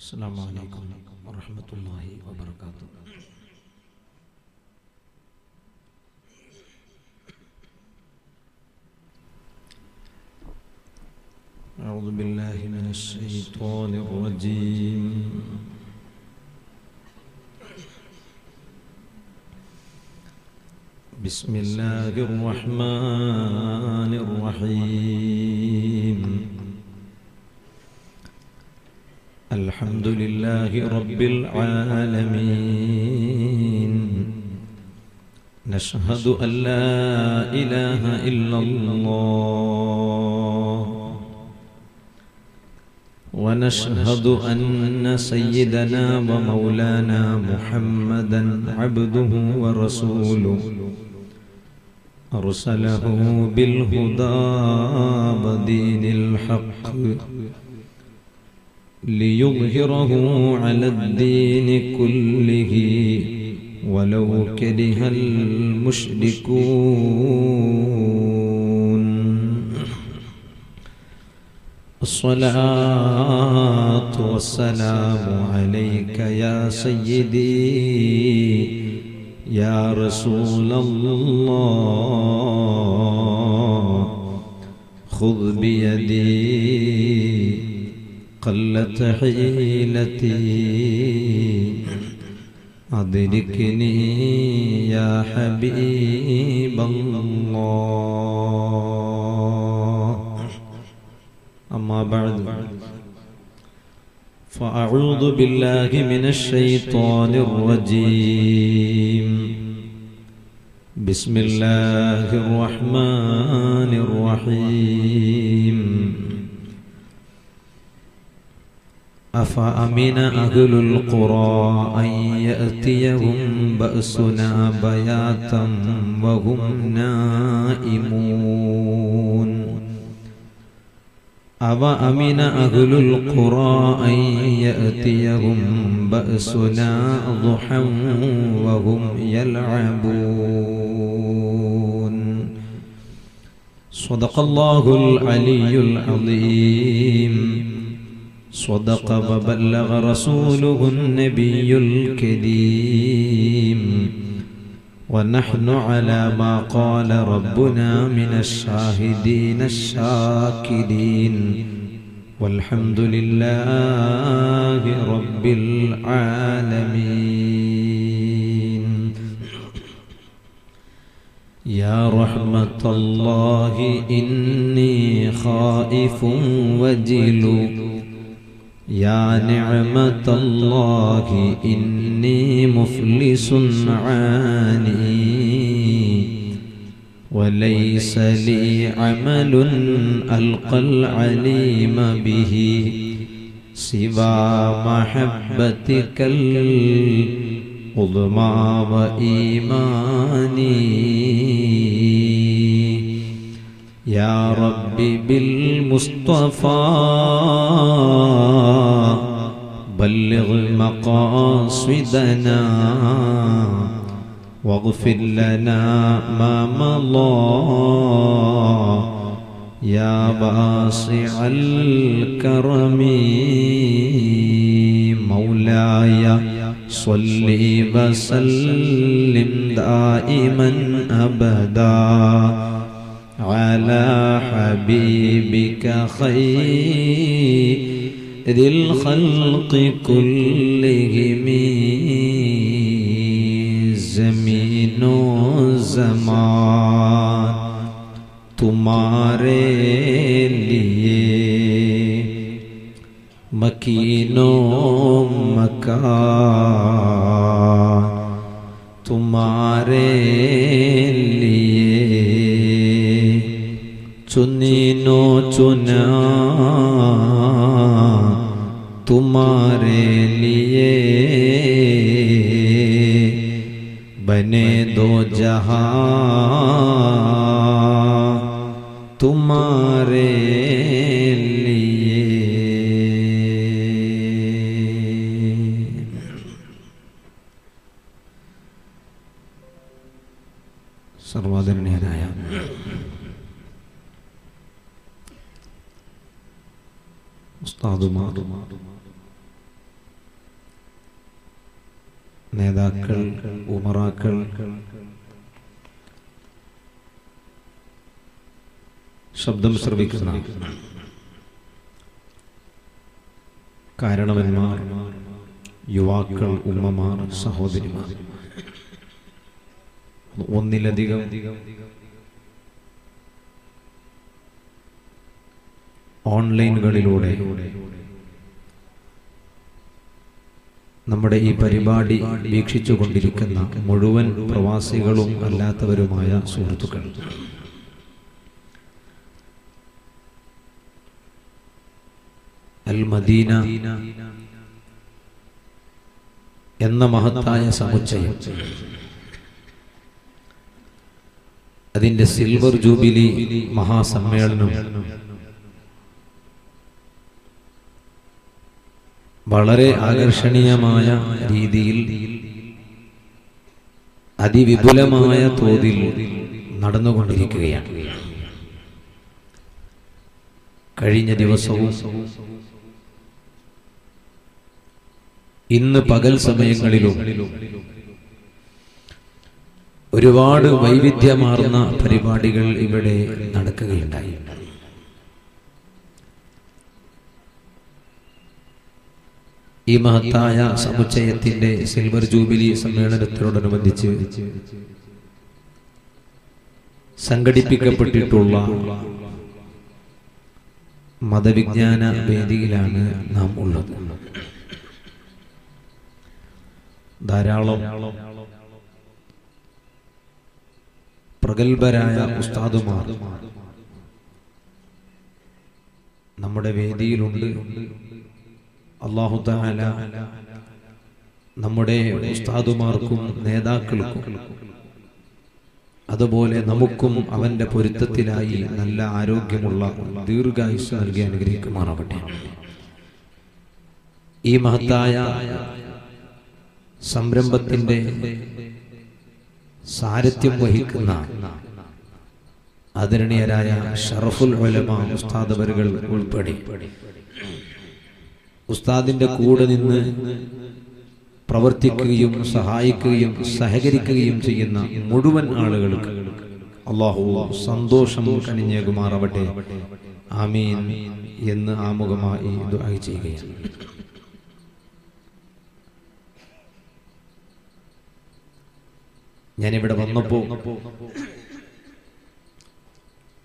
السلام عليكم ورحمة الله وبركاته. أعوذ بالله من الشيطان الرجيم. بسم الله الرحمن الرحيم. الحمد لله رب العالمين. نشهد أن لا إله إلا الله، ونشهد أن سيدنا ومولانا محمدا عبده ورسوله، أرسله بالهدى ودين الحق ليظهره على الدين كله ولو كره المشركون. الصلاة والسلام عليك يا سيدي يا رسول الله، خذ بيدي قلت حيلتي، أدركني يا حبيب الله. أما بعد، فأعوذ بالله من الشيطان الرجيم. بسم الله الرحمن الرحيم. أفأمن أهل القرى أن يأتيهم بأسنا بياتا وهم نائمون. أفأمن أهل القرى أن يأتيهم بأسنا ضحى وهم يلعبون. صدق الله العلي العظيم. صدق وبلغ رسوله النبي الكريم، ونحن على ما قال ربنا من الشاهدين الشاكرين، والحمد لله رب العالمين. يا رحمة الله إني خائف وجل، يا نعمة الله إني مفلس عاني، وليس لي عمل ألقى العليم به سوى محبتك العظمى وإيماني. يا ربي بالمصطفى بلغ مقاصدنا، واغفر لنا ما مضى يا واسع الكرم. مولاي صل وسلم دائما أبدا على حبيبك خير الخلق كلهم. زمین و زمان تمہارے لیے، مکین و مکان تمہارے لیے، چنین و چنا تمہارے لیے، بنے دو جہاں تمہارے لیے. സർവാദരണീയനായ ഉസ്താദുമാർ, നേതാക്കൾ, ഉമറാക്കൾ, ശബ്ദം ശ്രവിക്കുന്ന കാരണവന്മാർ, യുവാക്കൾ, ഉമ്മമാർ, സഹോദരിമാർ, ഒന്നിലധികം ഓൺലൈനുകളിലൂടെ നമ്മുടെ ഈ പരിപാടി വീക്ഷിച്ചുകൊണ്ടിരിക്കുന്ന മുഴുവൻ പ്രവാസികളും അല്ലാത്തവരുമായ സുഹൃത്തുക്കൾ, അൽ മദീന എന്ന മഹത്തായ സമുച്ചയം, അതിന്റെ സിൽവർ ജൂബിലി മഹാസമ്മേളനം വളരെ ആകർഷണീയമായ രീതിയിൽ അതിവിപുലമായ തോതിൽ നടന്നുകൊണ്ടിരിക്കുകയാണ്. കഴിഞ്ഞ ദിവസവും ഇന്ന് പകൽ സമയങ്ങളിലും ഒരുപാട് വൈവിധ്യമാർന്ന പരിപാടികൾ ഇവിടെ നടക്കുകയുണ്ടായി. ഈ മഹത്തായ സമുച്ചയത്തിന്റെ സിൽവർ ജൂബിലി സമ്മേളനത്തോടനുബന്ധിച്ച് സംഘടിപ്പിക്കപ്പെട്ടിട്ടുള്ള മതവിജ്ഞാന വേദിയിലാണ് നാം ഉള്ളത്. ധാരാളം പ്രഗത്ഭരായ ഉസ്താദുമാർ നമ്മുടെ വേദിയിലുണ്ട്. അല്ലാഹു തആല നമ്മുടെ ഉസ്താദുമാർക്കും നേതാക്കൾക്കും അതുപോലെ നമുക്കും അവന്റെ പൊരുത്തത്തിലായി നല്ല ആരോഗ്യമുള്ള ദീർഘായുസ്സ് നൽകി അനുഗ്രഹിക്കുമാറാവട്ടെ. ഈ മഹത്തായ സംരംഭത്തിന്റെ സാരഥ്യം വഹിക്കുന്ന ആദരണീയരായ ഷറഫുൽ ഉലമ ഉസ്താദ് അവറുകൾ ഉൾപ്പെടെ ഉസ്താദിന്റെ കൂടെ നിന്ന് പ്രവർത്തിക്കുകയും സഹായിക്കുകയും സഹകരിക്കുകയും ചെയ്യുന്ന മുഴുവൻ ആളുകൾക്ക് അല്ലാഹു സന്തോഷം കനിഞ്ഞേകുമാറാവട്ടെ. ആമീൻ എന്ന് ആമുഖമായി ദുആ ചെയ്യുകയാണ്. ഞാനിവിടെ വന്നപ്പോ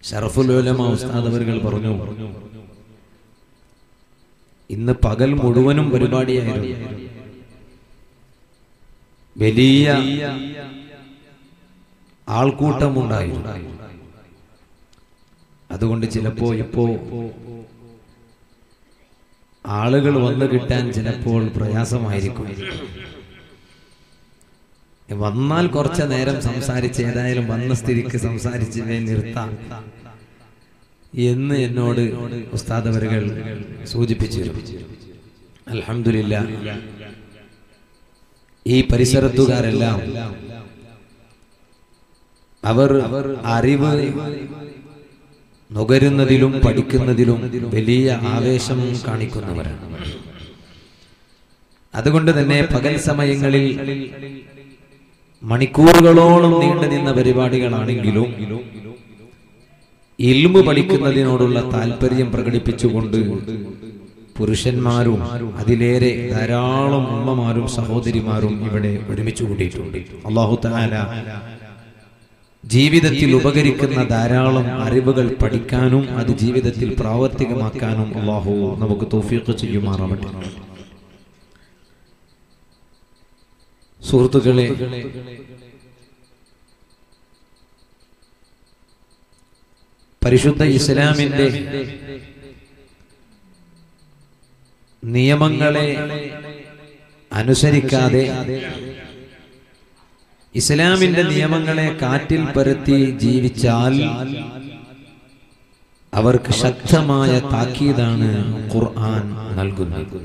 ഷറഫുൽ ഉലമ ഉസ്താദ് അവറുകൾ പറഞ്ഞു, ഇന്ന് പകൽ മുഴുവനും പരിപാടിയായിരുന്നു. വലിയ ആൾക്കൂട്ടമുണ്ടായിരുന്നു. അതുകൊണ്ട് ചിലപ്പോ ഇപ്പോ ആളുകൾ വന്നു കിട്ടാൻ ചിലപ്പോൾ പ്രയാസമായിരിക്കും. വന്നാൽ കുറച്ചു നേരം സംസാരിച്ച് ഏതായാലും വന്ന സ്ഥിതിക്ക് സംസാരിച്ച് നിർത്താം എന്ന് എന്നോട് ഉസ്താദ് അവറുകൾ സൂചിപ്പിച്ചിരുന്നു. അൽഹംദുലില്ലാഹ്, ഈ പരിസരത്തുകാരെല്ലാം അവർ അറിവ് നുകരുന്നതിലും പഠിക്കുന്നതിലും വലിയ ആവേശം കാണിക്കുന്നവരാണ്. അതുകൊണ്ട് തന്നെ പകൽ സമയങ്ങളിൽ മണിക്കൂറുകളോളം നീണ്ടു നിന്ന പരിപാടികളാണെങ്കിലും ഇൽമു പഠിക്കുന്നതിനോടുള്ള താല്പര്യം പ്രകടിപ്പിച്ചുകൊണ്ട് പുരുഷന്മാരും അതിലേറെ ധാരാളം ഉമ്മമാരും സഹോദരിമാരും ഇവിടെ ഒരുമിച്ച് കൂടിയിട്ടുണ്ട്. അല്ലാഹു തആല ജീവിതത്തിൽ ഉപകരിക്കുന്ന ധാരാളം അറിവുകൾ പഠിക്കാനും അത് ജീവിതത്തിൽ പ്രാവർത്തികമാക്കാനും അല്ലാഹു നമുക്ക് തൗഫീഖ് ചെയ്യുമാറാവട്ടെ. സുഹൃത്തുക്കളെ, പരിശുദ്ധ ഇസ്ലാമിന്റെ നിയമങ്ങളെ അനുസരിക്കാതെ ഇസ്ലാമിന്റെ നിയമങ്ങളെ കാറ്റിൽ പരത്തി ജീവിച്ചാൽ അവർക്ക് ശക്തമായ താക്കീതാണ് ഖുർആൻ നൽകുന്നത്.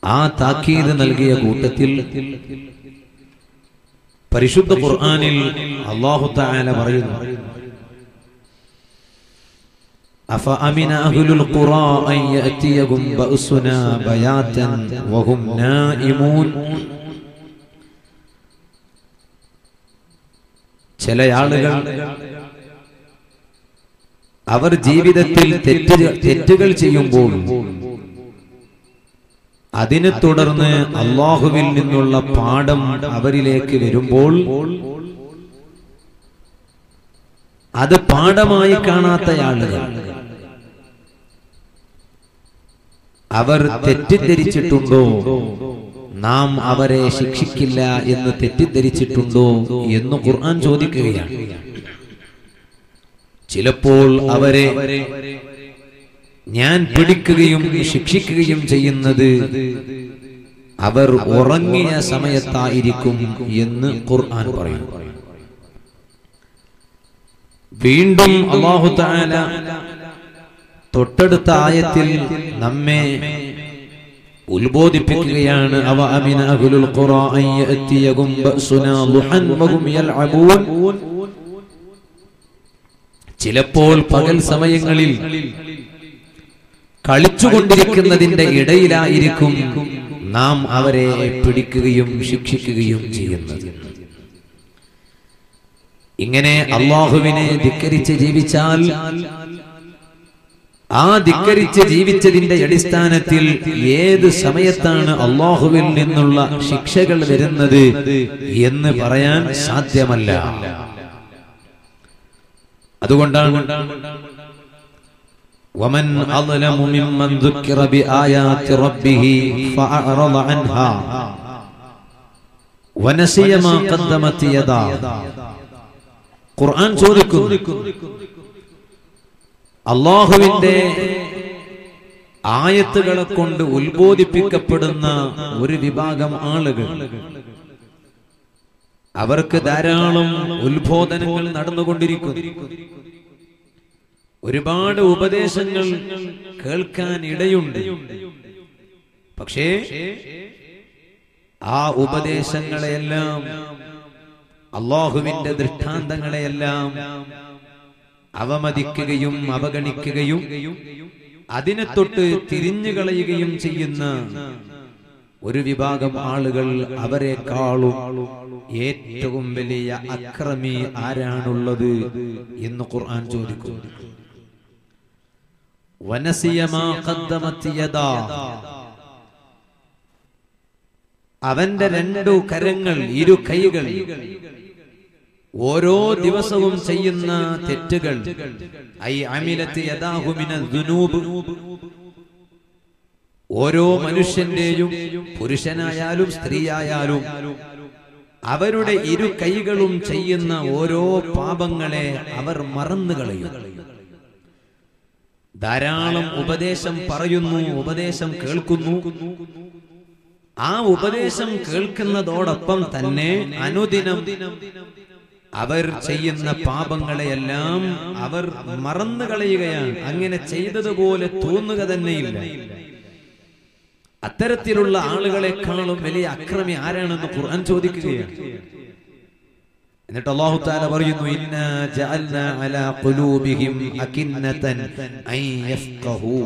ആ താക്കീത് നൽകിയ കൂട്ടത്തിൽ പരിശുദ്ധ ഖുർആനിൽ അല്ലാഹു തആല പറയുന്നു, أفأمن أهل القرى أن يأتيهم بأسنا بياتا وهم نائمون. ചില ആളുകൾ അവർ ജീവിതത്തിൽ തെറ്റുകൾ ചെയ്യുമ്പോൾ അതിനെ തുടർന്ന് അല്ലാഹുവിൽ നിന്നുള്ള പാഠം അവരിലേക്ക് വരുമ്പോൾ അത് പാഠമായി കാണാത്ത ആളുകൾ അവർ തെറ്റിദ്ധരിച്ചിട്ടുണ്ടോ, നാം അവരെ ശിക്ഷിക്കില്ല എന്ന് തെറ്റിദ്ധരിച്ചിട്ടുണ്ടോ എന്ന് ഖുർആൻ ചോദിക്കുകയാണ്. ചിലപ്പോൾ അവരെ ഞാൻ പിടിക്കുകയും ശിക്ഷിക്കുകയും ചെയ്യുന്നത് അവർ ഉറങ്ങിയ സമയത്തായിരിക്കും എന്ന് ഖുർആൻ പറയും. വീണ്ടും അല്ലാഹു തആല തൊട്ടടുത്ത ആയത്തിൽ നമ്മെ ഉത്ബോധിപ്പിക്കുകയാണ്. അവ അമിന അഹ്ലുൽ ഖുറാ അൻ യഅതിയകും ബഅസുനാ ളുഹൻ വഹും യൽഅബൂൻ. ചിലപ്പോൾ പകൽ സമയങ്ങളിൽ കളിച്ചുകൊണ്ടിരിക്കുന്നതിന്റെ ഇടയിലായിരിക്കും നാം അവരെ പിടിക്കുകയും ശിക്ഷിക്കുകയും ചെയ്യുന്നത്. ഇങ്ങനെ അല്ലാഹുവിനെ ധിക്കരിച്ച് ജീവിച്ചാൽ ആ ധിക്കരിച്ച് ജീവിച്ചതിന്റെ അടിസ്ഥാനത്തിൽ ഏത് സമയത്താണ് അല്ലാഹുവിൽ നിന്നുള്ള ശിക്ഷകൾ വരുന്നത് എന്ന് പറയാൻ സാധ്യമല്ല. അതുകൊണ്ടാണ് വമൻ അളലമു മിമ്മൻ ദുക്കിറ ബിആയാതി റബ്ബിഹി ഫഅറള അൻഹാ വനസിയ മാ ഖദ്ദമത് യദാ. ഖുർആൻ ചോദിക്കുന്നു, അല്ലാഹുവിന്റെ ആയത്തുകളെ കൊണ്ട് ഉത്ബോധിപ്പിക്കപ്പെടുന്ന ഒരു വിഭാഗം ആളുകൾ, അവർക്ക് ധാരാളം ഉത്ബോധനങ്ങൾ നടന്നുകൊണ്ടിരിക്കുന്നു. ഒരുപാട് ഉപദേശങ്ങൾ കേൾക്കാൻ ഇടയുണ്ട്. പക്ഷേ ആ ഉപദേശങ്ങളെയെല്ലാം, അല്ലാഹുവിന്റെ ദൃഷ്ടാന്തങ്ങളെയെല്ലാം അവമതിക്കുകയും അവഗണിക്കുകയും അതിനെ തൊട്ട് തിരിഞ്ഞുകളയുകയും ചെയ്യുന്ന ഒരു വിഭാഗം ആളുകൾ, അവരെക്കാളും ഏറ്റവും വലിയ അക്രമി ആരാണുള്ളത് എന്ന് ഖുർആൻ ചോദിക്കുന്നു. വനസിയ മാ ഖദ്ദമത് യദാ. അവന്റെ രണ്ടു കരങ്ങൾ, ഇരു കൈകൾ ഓരോ ദിവസവും ചെയ്യുന്ന തെറ്റുകൾ, ഐ അമിലത് യദാഹു മിനൽ ദുനൂബ്. ഓരോ മനുഷ്യന്റെയും, പുരുഷനായാലും സ്ത്രീയായാലും, അവരുടെ ഇരു കൈകളും ചെയ്യുന്ന ഓരോ പാപങ്ങളെ അവർ മറന്നുകളയും. ധാരാളം ഉപദേശം പറയുന്നു, ഉപദേശം കേൾക്കുന്നു. ആ ഉപദേശം കേൾക്കുന്നതോടൊപ്പം തന്നെ അനുദിനം അവർ ചെയ്യുന്ന പാപങ്ങളെയെല്ലാം അവർ മറന്നുകളയുകയാണ്. അങ്ങനെ ചെയ്തതുപോലെ തോന്നുക തന്നെയില്ല. അത്തരത്തിലുള്ള ആളുകളെക്കാളും വലിയ അക്രമി ആരാണെന്ന് ഖുർആൻ ചോദിക്കുകയാണ്. എന്നിട്ട് അല്ലാഹു തആല പറയുന്നു, ഇന്നാ ജഅൽനാ അലാ ഖുലൂബിഹിം അകിന്നതൻ അൻ യഫ്ഖഹൂ.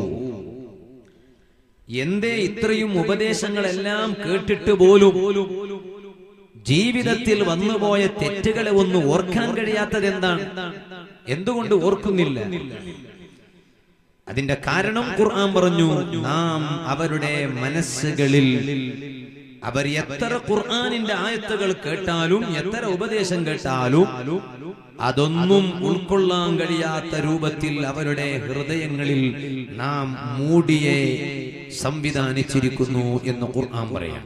എന്തേ ഇത്രയും ഉപദേശങ്ങളെല്ലാം കേട്ടിട്ട് പോലും ജീവിതത്തിൽ വന്നുപോയ തെറ്റുകളെ ഒന്ന് ഓർക്കാൻ കഴിയാത്തത് എന്താണ്? എന്തുകൊണ്ട് ഓർക്കുന്നില്ല? അതിന്റെ കാരണം ഖുർആൻ പറഞ്ഞു, നാം അവരുടെ മനസ്സുകളിൽ, അവർ എത്ര ഖുർആനിന്റെ ആയത്തുകൾ കേട്ടാലും, എത്ര ഉപദേശം കേട്ടാലും, അതൊന്നും ഉൾക്കൊള്ളാൻ കഴിയാത്ത രൂപത്തിൽ അവരുടെ ഹൃദയങ്ങളിൽ നാം മൂടിയെ സംവിധാനിച്ചിരിക്കുന്നു എന്ന് ഖുർആൻ പറയാം.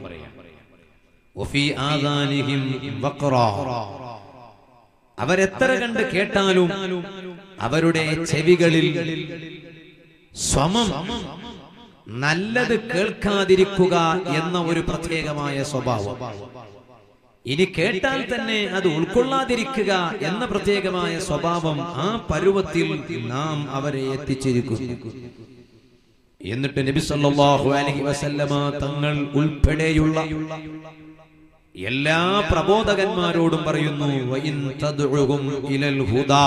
വഫീ ആദാനിഹിം വഖറാ. അവരെത്ര കണ്ട് കേട്ടാലും അവരുടെ ചെവികളിൽ സ്വമം, നല്ലത് കേൾക്കാതിരിക്കുക എന്ന ഒരു പ്രത്യേകമായ സ്വഭാവം. ഇനി കേട്ടാൽ തന്നെ അത് ഉൾക്കൊള്ളാതിരിക്കുക എന്ന പ്രത്യേകമായ സ്വഭാവം, ആ പരുവത്തിൽ നാം അവരെ എത്തിച്ചിരിക്കുന്നു. എന്നിട്ട് നബി സല്ലല്ലാഹു അലൈഹി വസല്ലമ തങ്ങൾ ഉൾപ്പെടെയുള്ള എല്ലാ പ്രബോധകന്മാരോടും പറയുന്നു, വഇൻ തദ്ഉഹും ഇലൽ ഹുദാ.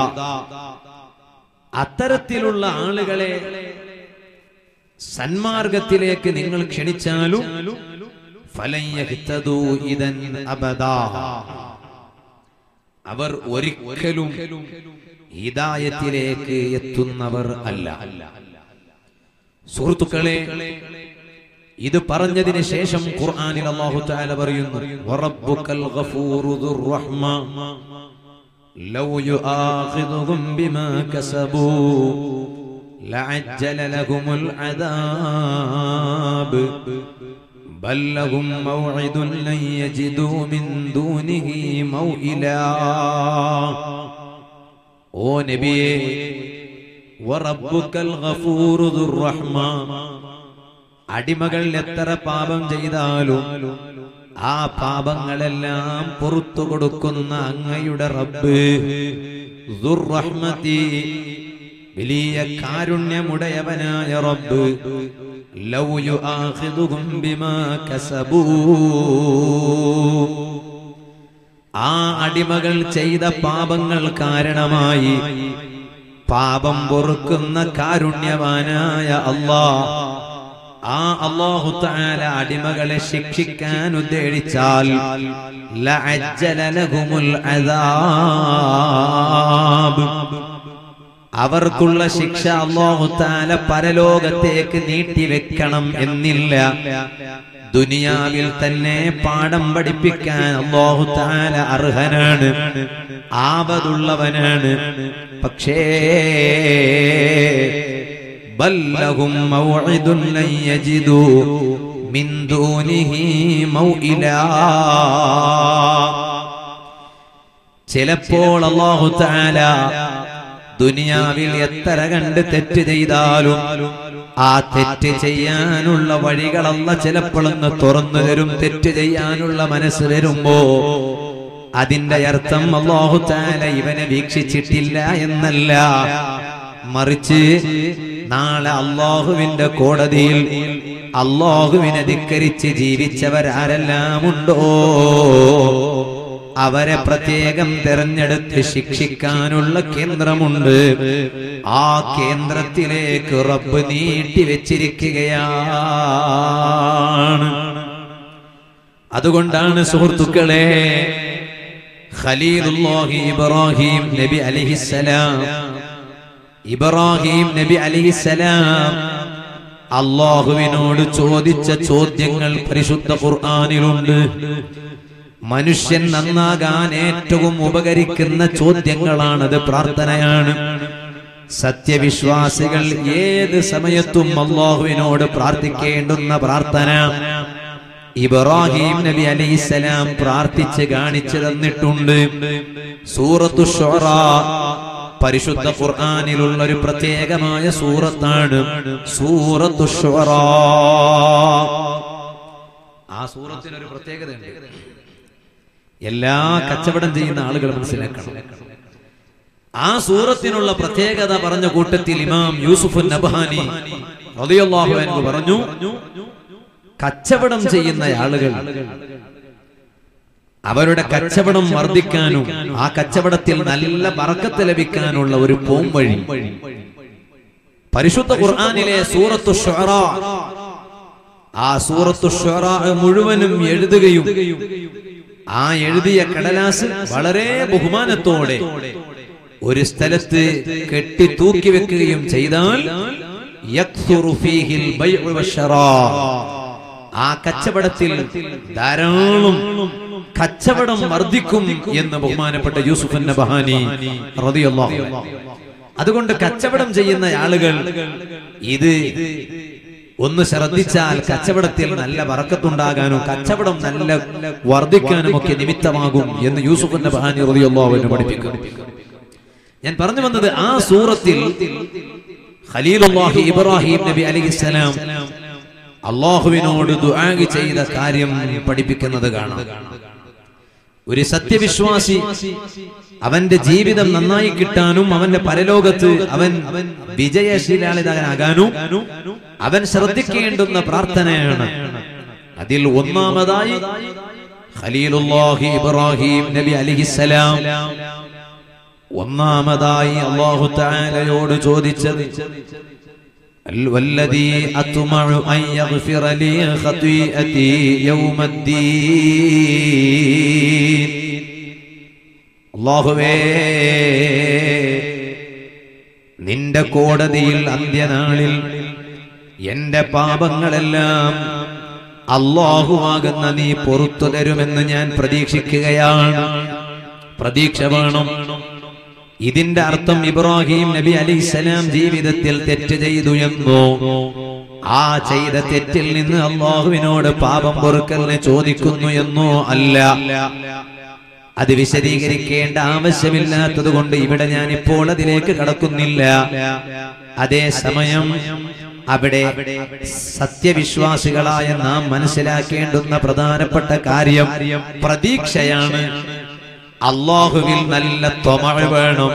അത്തരത്തിലുള്ള ആളുകളെ സന്മാർഗത്തിലേക്ക് നിങ്ങൾ ക്ഷണിച്ചാലും ഫലൻ യഹ്തദൂ ഇദൻ അബദാ, അവർ ഒരിക്കലും ഹിദായത്തിലേക്ക് എത്തുന്നവർ അല്ല. സുഹൃത്തുക്കളെ, ഇത് പറഞ്ഞതിന് ശേഷം ഖുർആനിൽ അല്ലാഹു തആല പറയുന്നു, വറബ്ബുക്കൽ ഗഫൂറു ദുർ റഹ്മ ലൗ യുആഖിദുഹും ബിമാ കസബൂ ലഅജ്ജല ലഹുമുൽ അദാബ് ബൽ ലഹും മൗഇദുൻ ലൻ യജിദൂ മിൻ ദൂനിഹി മൗഇലാ. ഓ നബിയേ, വറബ്ബുക്കൽ ഗഫൂറു ദുർ റഹ്മ, അടിമകൾ എത്ര പാപം ചെയ്താലും ആ പാപങ്ങളെല്ലാം പുറത്തു കൊടുക്കുന്ന അങ്ങയുടെ റബ്ബ് ദുർ റഹ്മതി, വലിയ കാരുണ്യമുടയവനായ റബ്ബ്, ലൗ യുആഖിദുഹും ബിമാ കസബൂ, ആ അടിമകൾ ചെയ്ത പാപങ്ങൾ കാരണമായി പാപം പൊറുക്കുന്ന കാരുണ്യവാനായ അല്ലാഹ്, ആ അല്ലാഹു തആല അടിമകളെ ശിക്ഷിക്കാൻ ഉദ്ദേശിച്ചാൽ ലഅജ്ജല ലഹുമുൽ അദാബ്, അവർക്കുള്ള ശിക്ഷ അല്ലാഹു തആല പരലോകത്തേക്ക് നീട്ടിവെക്കണം എന്നില്ല. ദുനിയാവിൽ തന്നെ പാഠം പഠിപ്പിക്കാൻ അല്ലാഹു തആല അർഹനാണ്, ആവതുള്ളവനാണ്. പക്ഷേ ബൽ ലഹും മൗഇദുൻ ലൻ യജിദൂ മിൻ ദൂനിഹി മൗഇലാ. ചിലപ്പോൾ അല്ലാഹു തആല ദുനിയാവിൽ എത്ര കണ്ട് തെറ്റ് ചെയ്താലും ആ തെറ്റ് ചെയ്യാനുള്ള വഴികൾ അല്ലാഹു ചിലപ്പോഴൊന്ന് തുറന്നു തരും. തെറ്റ് ചെയ്യാനുള്ള മനസ്സ് വരുമ്പോ അതിന്റെ അർത്ഥം അല്ലാഹു തആല ഇവനെ വീക്ഷിച്ചിട്ടില്ല എന്നല്ല, മറിച്ച് നാളെ അല്ലാഹുവിന്റെ കോടതിയിൽ അല്ലാഹുവിനെ ധിക്കരിച്ച് ജീവിച്ചവരാരെല്ലാം ഉണ്ടോ അവരെ പ്രത്യേകം തെരഞ്ഞെടുത്ത് ശിക്ഷിക്കാനുള്ള കേന്ദ്രമുണ്ട്. ആ കേന്ദ്രത്തിലേക്ക് റബ്ബ് നീട്ടിവെച്ചിരിക്കുകയാണ്. അതുകൊണ്ടാണ് സുഹൃത്തുക്കളെ, ഖലീലുല്ലാഹി ഇബ്രാഹിം നബി അലൈഹിസ്സലാം, ഇബ്രാഹിം നബി അലൈഹിസ്സലാം അല്ലാഹുവിനോട് ചോദിച്ച ചോദ്യങ്ങൾ പരിശുദ്ധ ഖുർആനിലുണ്ട്. മനുഷ്യൻ നന്നാകാൻ ഏറ്റവും ഉപകരിക്കുന്ന ചോദ്യങ്ങളാണത്, പ്രാർത്ഥനയാണ്. സത്യവിശ്വാസികൾ ഏത് സമയത്തും അല്ലാഹുവിനോട് പ്രാർത്ഥിക്കേണ്ടുന്ന പ്രാർത്ഥന ഇബ്രാഹിം നബി അലൈഹിസ്സലാം പ്രാർത്ഥിച്ച് കാണിച്ചു തന്നിട്ടുണ്ട്. സൂറത്തു ശുഅറാ പരിശുദ്ധ ഖുർആനിലുള്ള ഒരു പ്രത്യേകമായ സൂറത്താണ് സൂറത്തു ശുഅറാ. ആ സൂറത്തിനൊരു പ്രത്യേകതയുണ്ട്. എല്ലാ കച്ചവടം ചെയ്യുന്ന ആളുകൾ മനസ്സിലാക്കണം. ആ സൂറത്തിനുള്ള പ്രത്യേകത പറഞ്ഞ കൂട്ടത്തിൽ ഇമാം യൂസുഫ് നബ്ഹാനി റളിയല്ലാഹു അൻഹു പറഞ്ഞു, കച്ചവടം ചെയ്യുന്ന ആളുകൾ അവരുടെ കച്ചവടം വർദ്ധിക്കാനും ആ കച്ചവടത്തിൽ നല്ല ബറക്കത്ത് ലഭിക്കാനുള്ള ഒരു പോംവഴി പരിശുദ്ധ ഖുർആനിലെ സൂറത്തു ശുഅറാ, ആ സൂറത്തു ശുഅറാ മുഴുവനും എഴുതുകയും ആ എഴുതിയ കടലാസ് വളരെ ബഹുമാനത്തോടെ ഒരു സ്ഥലത്ത് കെട്ടി തൂക്കി വെക്കുകയും ചെയ്താൽ യക്സുറു ഫീഹിൽ ബൈഉ വശറാ, ആ കച്ചവടത്തിൽ ധാരാളം കച്ചവടം വർദ്ധിക്കും എന്ന് ബഹുമാനപ്പെട്ട യൂസുഫ് നബ്ഹാനി റളിയല്ലാഹു അൻഹു. അതുകൊണ്ട് കച്ചവടം ചെയ്യുന്ന ആളുകൾ ഇത് ഒന്ന് ശ്രദ്ധിച്ചാൽ കച്ചവടത്തിൽ നല്ല ബറക്കത്തുണ്ടാകാനും കച്ചവടം നല്ല വർദ്ധിക്കാനും ഒക്കെ നിമിത്തമാകും എന്ന് യൂസുഫ് നബ്ഹാനി റളിയല്ലാഹു അൻഹു പഠിപ്പിക്കുന്നു. ഞാൻ പറഞ്ഞു വന്നത്, ആ സൂറത്തിൽ ഖലീലുല്ലാഹി ഇബ്രാഹിം നബി അലൈഹിസ്സലാം അല്ലാഹുവിനോട് ദുആ ചെയ്ത കാര്യം പഠിപ്പിക്കുന്നത് കാണാം. ഒരു സത്യവിശ്വാസി അവന്റെ ജീവിതം നന്നായി കിട്ടാനും അവന്റെ പരലോകത്ത് അവൻ വിജയശീലാളിതനാകാനും അവൻ ശ്രദ്ധിക്കേണ്ടുന്ന പ്രാർത്ഥനയാണ്. അതിൽ ഒന്നാമതായി ഖലീലുല്ലാഹി ഇബ്രാഹിം നബി അലൈഹിസ്സലാം ഒന്നാമതായി അല്ലാഹു തആലയോട് ചോദിച്ചത് വല്ലദീ അത്മഉ അൻ യഗ്ഫിറ ലീ ഖതീഅതി യൗമദ്ദീൻ. അല്ലാഹുവേ, നിന്റെ കോടതിയിൽ അന്ത്യനാളിൽ എന്റെ പാപങ്ങളെല്ലാം അല്ലാഹുവാകുന്ന നീ പൊറുത്തു തരുമെന്ന് ഞാൻ പ്രതീക്ഷിക്കുകയാണ്. പ്രതീക്ഷ വേണം. ഇതിന്റെ അർത്ഥം ഇബ്രാഹിം നബി അലൈഹിസ്സലാം ജീവിതത്തിൽ തെറ്റ് ചെയ്തു എന്നോ ആ ചെയ്ത തെറ്റിൽ നിന്ന് അല്ലാഹുവിനോട് പാപം പൊറുക്കലിനെ ചോദിക്കുന്നു എന്നോ അല്ല. അത് വിശദീകരിക്കേണ്ട ആവശ്യമില്ലാത്തത് കൊണ്ട് ഇവിടെ ഞാൻ ഇപ്പോൾ അതിലേക്ക് കടക്കുന്നില്ല. അതേസമയം അവിടെ സത്യവിശ്വാസികളായ നാം മനസ്സിലാക്കേണ്ടുന്ന പ്രധാനപ്പെട്ട കാര്യം പ്രതീക്ഷയാണ്. അല്ലാഹുവിൽ നല്ല ത്വമഅ് വേണം,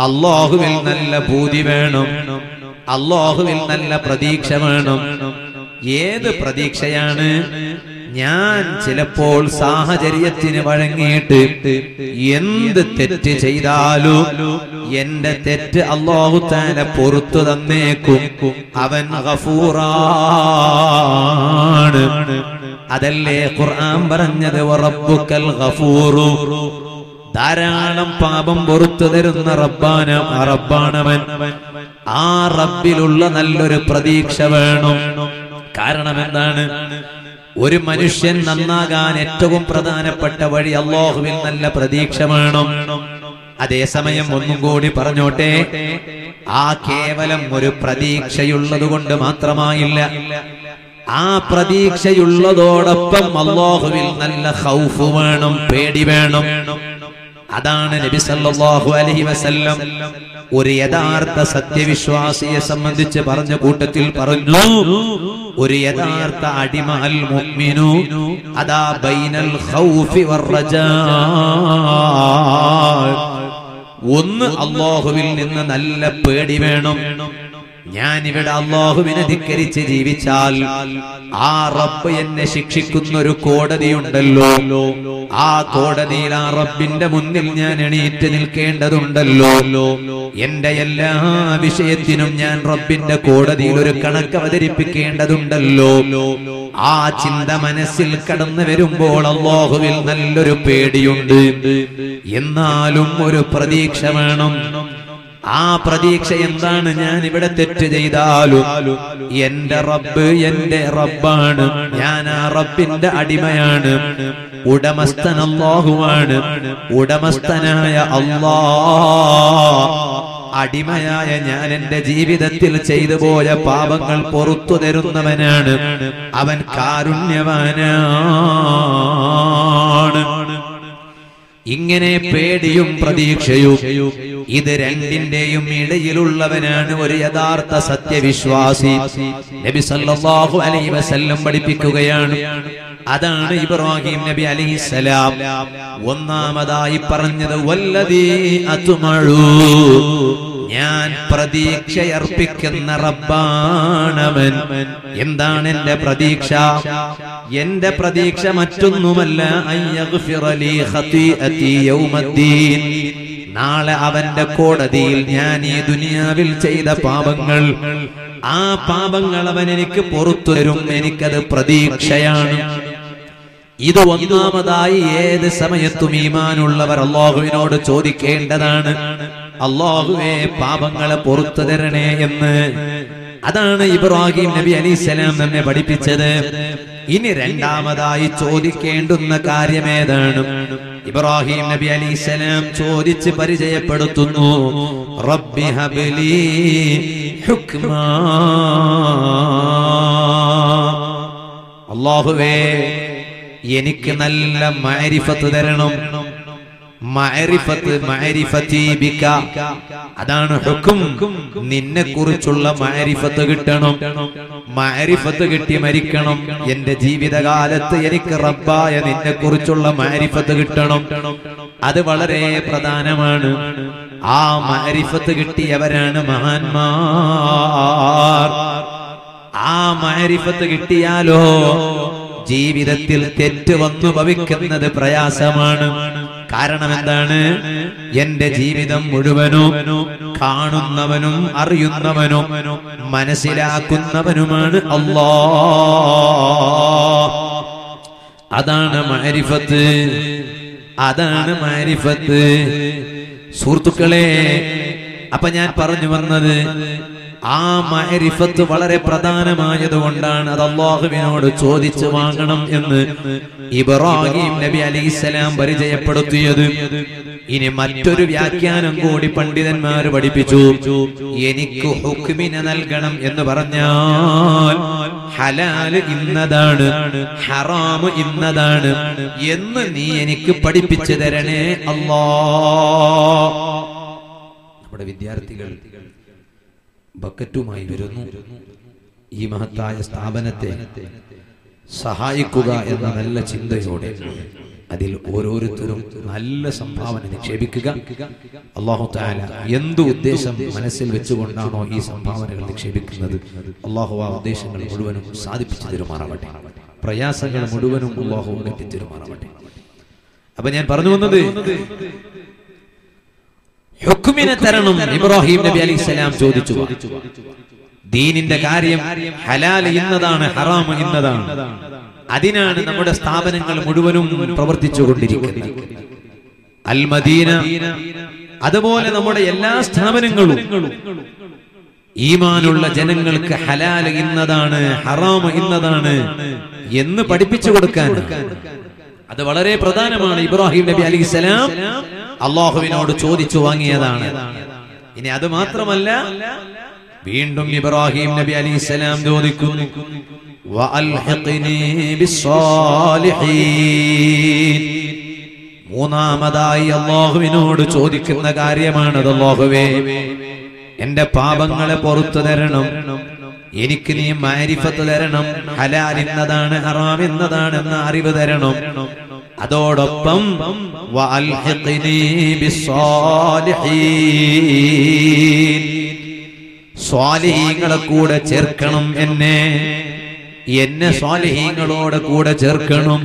അല്ലാഹുവിൽ നല്ല ബൂതി വേണം, അല്ലാഹുവിൽ നല്ല പ്രതീക്ഷ വേണം. ഏത് പ്രതീക്ഷയാണ്? ഞാൻ ചിലപ്പോൾ സാഹചര്യത്തിന് വഴങ്ങിയിട്ട് എന്ത് തെറ്റ് ചെയ്താലും എന്റെ തെറ്റ് അല്ലാഹു തആല പൊറുത്തു തന്നേക്കും. അവൻ ഗഫൂറാണ്. അതല്ലേ ഖുർആൻ പറഞ്ഞത് വറബ്ബുക്കൽ ഗഫൂറു. ധാരാളം പാപം പൊറുത്തു തരുന്ന റബ്ബാണവൻ. ആ റബ്ബിലുള്ള നല്ലൊരു പ്രതീക്ഷ വേണം. കാരണം എന്താണ്? ഒരു മനുഷ്യൻ നന്നാകാൻ ഏറ്റവും പ്രധാനപ്പെട്ട വഴി അല്ലാഹുവിൽ നല്ല പ്രതീക്ഷ വേണം. അതേസമയം ഒന്നും കൂടി പറഞ്ഞോട്ടെ, ആ കേവലം ഒരു പ്രതീക്ഷയുള്ളത് കൊണ്ട് മാത്രമായില്ല. ആ പ്രതീക്ഷയുള്ളതോടൊപ്പം അല്ലാഹുവിൽ നല്ല ഖൗഫ് വേണം, പേടി വേണം. അതാണ് നബി സല്ലല്ലാഹു അലൈഹി വസല്ലം ഒരു യഥാർത്ഥ സത്യവിശ്വാസിയെ സംബന്ധിച്ച് പറഞ്ഞ കൂട്ടത്തിൽ പറഞ്ഞു, ഒരു യഥാർത്ഥ അടിമ അൽ മുഅ്മിനു അദാ ബൈനൽ ഖൗഫി വറജാ. ഒന്ന് അല്ലാഹുവിൽ നിന്ന് നല്ല പേടി വേണം. ഞാനിവിടെ അല്ലാഹുവിനെ ധിക്കരിച്ച് ജീവിച്ചാൽ ആ റബ്ബ് എന്നെ ശിക്ഷിക്കുന്ന ഒരു കോടതിയുണ്ടല്ലോ. ആ കോടതിയിൽ ആ റബ്ബിന്റെ മുന്നിൽ ഞാൻ എണീറ്റ് നിൽക്കേണ്ടതുണ്ടല്ലോ. എന്റെ എല്ലാ വിഷയത്തിനും ഞാൻ റബ്ബിന്റെ കോടതിയിൽ ഒരു കണക്ക് അവതരിപ്പിക്കേണ്ടതുണ്ടല്ലോ. ആ ചിന്ത മനസ്സിൽ കടന്നു വരുമ്പോൾ അല്ലാഹുവിൽ നല്ലൊരു പേടിയുണ്ട്. എന്നാലും ഒരു പ്രതീക്ഷ വേണം. ആ പ്രതീക്ഷ എന്താണ്? ഞാൻ ഇവിടെ തെറ്റ് ചെയ്താലും എന്റെ റബ്ബ് എന്റെ റബ്ബാണ്. ഞാൻ ആ റബ്ബിന്റെ അടിമയാണ്. ഉടമസ്ഥൻ അല്ലാഹുവാണ്. ഉടമസ്ഥനായ അല്ലാഹ് അടിമയായ ഞാൻ എന്റെ ജീവിതത്തിൽ ചെയ്തു പോയ പാപങ്ങൾ പൊറുത്തു തരുന്നവനാണ്. അവൻ കാരുണ്യവാനാണ്. ഇങ്ങനെ പേടിയും പ്രതീക്ഷയും ഇത് രണ്ടിന്റെയും ഇടയിലുള്ളവനാണ് ഒരു യഥാർത്ഥ സത്യവിശ്വാസി. നബി സല്ലല്ലാഹു അലൈഹി വസല്ലം പഠിപ്പിക്കുകയാണ്. അതാണ് ഇബ്രാഹിം നബി അലൈഹിസ്സലാം ഒന്നാമതായി പറഞ്ഞത് വല്ലദീ അത്മഉ. ഞാൻ പ്രതീക്ഷയർപ്പിക്കുന്ന റബ്ബാണവൻ. എന്താണ് എന്റെ പ്രതീക്ഷ? എന്റെ പ്രതീക്ഷ മറ്റൊന്നുമല്ല, അയ്യഗ്ഫിറ ലീ ഖതീഅതി യൗമദ്ദീൻ. നാളെ അവന്റെ കോടതിയിൽ ഞാൻ ഈ ദുനിയാവിൽ ചെയ്ത പാപങ്ങൾ, ആ പാപങ്ങൾ അവൻ എനിക്ക് പൊറുത്തു തരും. എനിക്കത് പ്രതീക്ഷയാണ്. ഇത് ഒന്നാമതായി ഏത് സമയത്തും ഈമാനുള്ളവർ അല്ലാഹുവിനോട് ചോദിക്കേണ്ടതാണ്. അല്ലാഹുവേ, പാപങ്ങളെ പൊറുത്തു തരണേ എന്ന്. അതാണ് ഇബ്രാഹിം നബി അലൈഹിസ്സലാം നമ്മെ പഠിപ്പിച്ചത്. ഇനി രണ്ടാമതായി ചോദിക്കേണ്ടുന്ന കാര്യമേതാണ്? ഇബ്രാഹിം നബി അലൈഹിസ്സലാം ചോദിച്ച് പരിചയപ്പെടുത്തുന്നു, റബ്ബി ഹബ്ലി ഹുക്മാ. അല്ലാഹുവേ, എനിക്ക് നല്ല മഅരിഫത്ത് തരണം. മഅരിഫത്തി ബിക, അതാണ് ഹുക്ം. നിന്നെ കുറിച്ചുള്ള മഅരിഫത്ത് കിട്ടണം. മഅരിഫത്ത് കിട്ടി മരിക്കണം. എന്റെ ജീവിതകാലത്ത് എനിക്ക് റബ്ബായ നിന്നെ കുറിച്ചുള്ള മഅരിഫത്ത് കിട്ടണം. അത് വളരെ പ്രധാനമാണ്. ആ മഅരിഫത്ത് കിട്ടിയവരാണ് മഹാന്മാർ. ആ മഅരിഫത്ത് കിട്ടിയാലോ ജീവിതത്തിൽ തെറ്റ് വന്നു ഭവിക്കുന്നത് പ്രയാസമാണ്. കാരണം എന്താണ്? എന്റെ ജീവിതം മുഴുവനും കാണുന്നവനും അറിയുന്നവനും മനസ്സിലാക്കുന്നവനുമാണ് അല്ലാഹ്. അതാണ് മഅരിഫത്ത്, അതാണ് മഅരിഫത്ത്. സുഹൃത്തുക്കളെ, അപ്പൊ ഞാൻ പറഞ്ഞു വന്നത് ആ മഅരിഫത്ത് വളരെ പ്രധാനമായതുകൊണ്ടാണ് അത് അല്ലാഹുവിനോട് ചോദിച്ചു വാങ്ങണം എന്ന് ഇബ്രാഹിം നബി അലൈഹിസ്സലാം പരിചയപ്പെടുത്തിയത്. ഇനി മറ്റൊരു വ്യാഖ്യാനം കൂടി പണ്ഡിതന്മാർ പഠിപ്പിച്ചു. എനിക്ക് ഹുക്മിനെ നൽകണം എന്ന് പറഞ്ഞാൽ ഹലാല് ഇന്നതാണ്, ഹറാമ് ഇന്നതാണ് എന്ന് നീ എനിക്ക് പഠിപ്പിച്ചു തരണേ അല്ലാഹ്. നമ്മുടെ വിദ്യാർത്ഥികൾ ബക്കറ്റുമായി വരുന്നു. ഈ മഹത്തായ സ്ഥാപനത്തെ സഹായിക്കുക എന്ന നല്ല ചിന്തയോടെ അതിൽ ഓരോരുത്തരും നല്ല സംഭാവന നിക്ഷേപിക്കുക. അല്ലാഹു തആല എന്ത് ഉദ്ദേശം മനസ്സിൽ വെച്ചുകൊണ്ടാണോ ഈ സംഭാവനകൾ നിക്ഷേപിക്കുന്നത്, അല്ലാഹു ആ ഉദ്ദേശങ്ങൾ മുഴുവനും സാധിപ്പിച്ചു തരുമാറാവട്ടെ. പ്രയാസങ്ങൾ മുഴുവനും അല്ലാഹു എത്തിത്തരുമാറാവട്ടെ. അപ്പൊ ഞാൻ പറഞ്ഞു വന്നത് ഹുക്മിനെ തരണം. ഇബ്രാഹിം നബി അലൈഹിസ്സലാം ചോദിച്ചു. ദീനിന്റെ കാര്യം ഹലാൽ ഇന്നതാണ്, ഹറാം ഇന്നതാണ്. അതിനാണ് നമ്മുടെ സ്ഥാപനങ്ങൾ മുഴുവനും പ്രവർത്തിച്ചുകൊണ്ടിരിക്കുന്നത്. അൽ മദീന, അതുപോലെ നമ്മുടെ എല്ലാ സ്ഥാപനങ്ങളും ഈമാനുള്ള ജനങ്ങൾക്ക് ഹലാൽ ഇന്നതാണ്, ഹറാം ഇന്നതാണ് എന്ന് പഠിപ്പിച്ചു കൊടുക്കാൻ അത് വളരെ പ്രധാനമാണ്. ഇബ്രാഹിം നബി അലൈഹിസ്സലാം അല്ലാഹുവിനോട് ചോദിച്ചു വാങ്ങിയതാണ്. ഇനി അത് മാത്രമല്ല, വീണ്ടും ഇബ്രാഹിം നബി അലൈഹിസ്സലാം ചോദിക്കുന്നു, വഅൽഹിഖ്നി ബിസ്സാലിഹീൻ. മൂന്നാമതായി അല്ലാഹുവിനോട് ചോദിക്കുന്ന കാര്യമാണ്. അല്ലാഹുവേ, എന്റെ പാപങ്ങളെ പുറത്തു തരണം, എനിക്ക് നീ മഅരിഫത്ത് തരണം, ഹലാൽ ഇന്നതാണ്, ഹറാം ഇന്നതാണ് എന്ന അറിവ് തരണം. അതോടൊപ്പം വഅൽഹിഖ്നി ബിസ്സാലിഹീൻ, സ്വാലിഹീങ്ങളെ കൂടെ ചേർക്കണം. എന്നെ സ്വാലിഹീങ്ങളോട് കൂടെ ചേർക്കണം.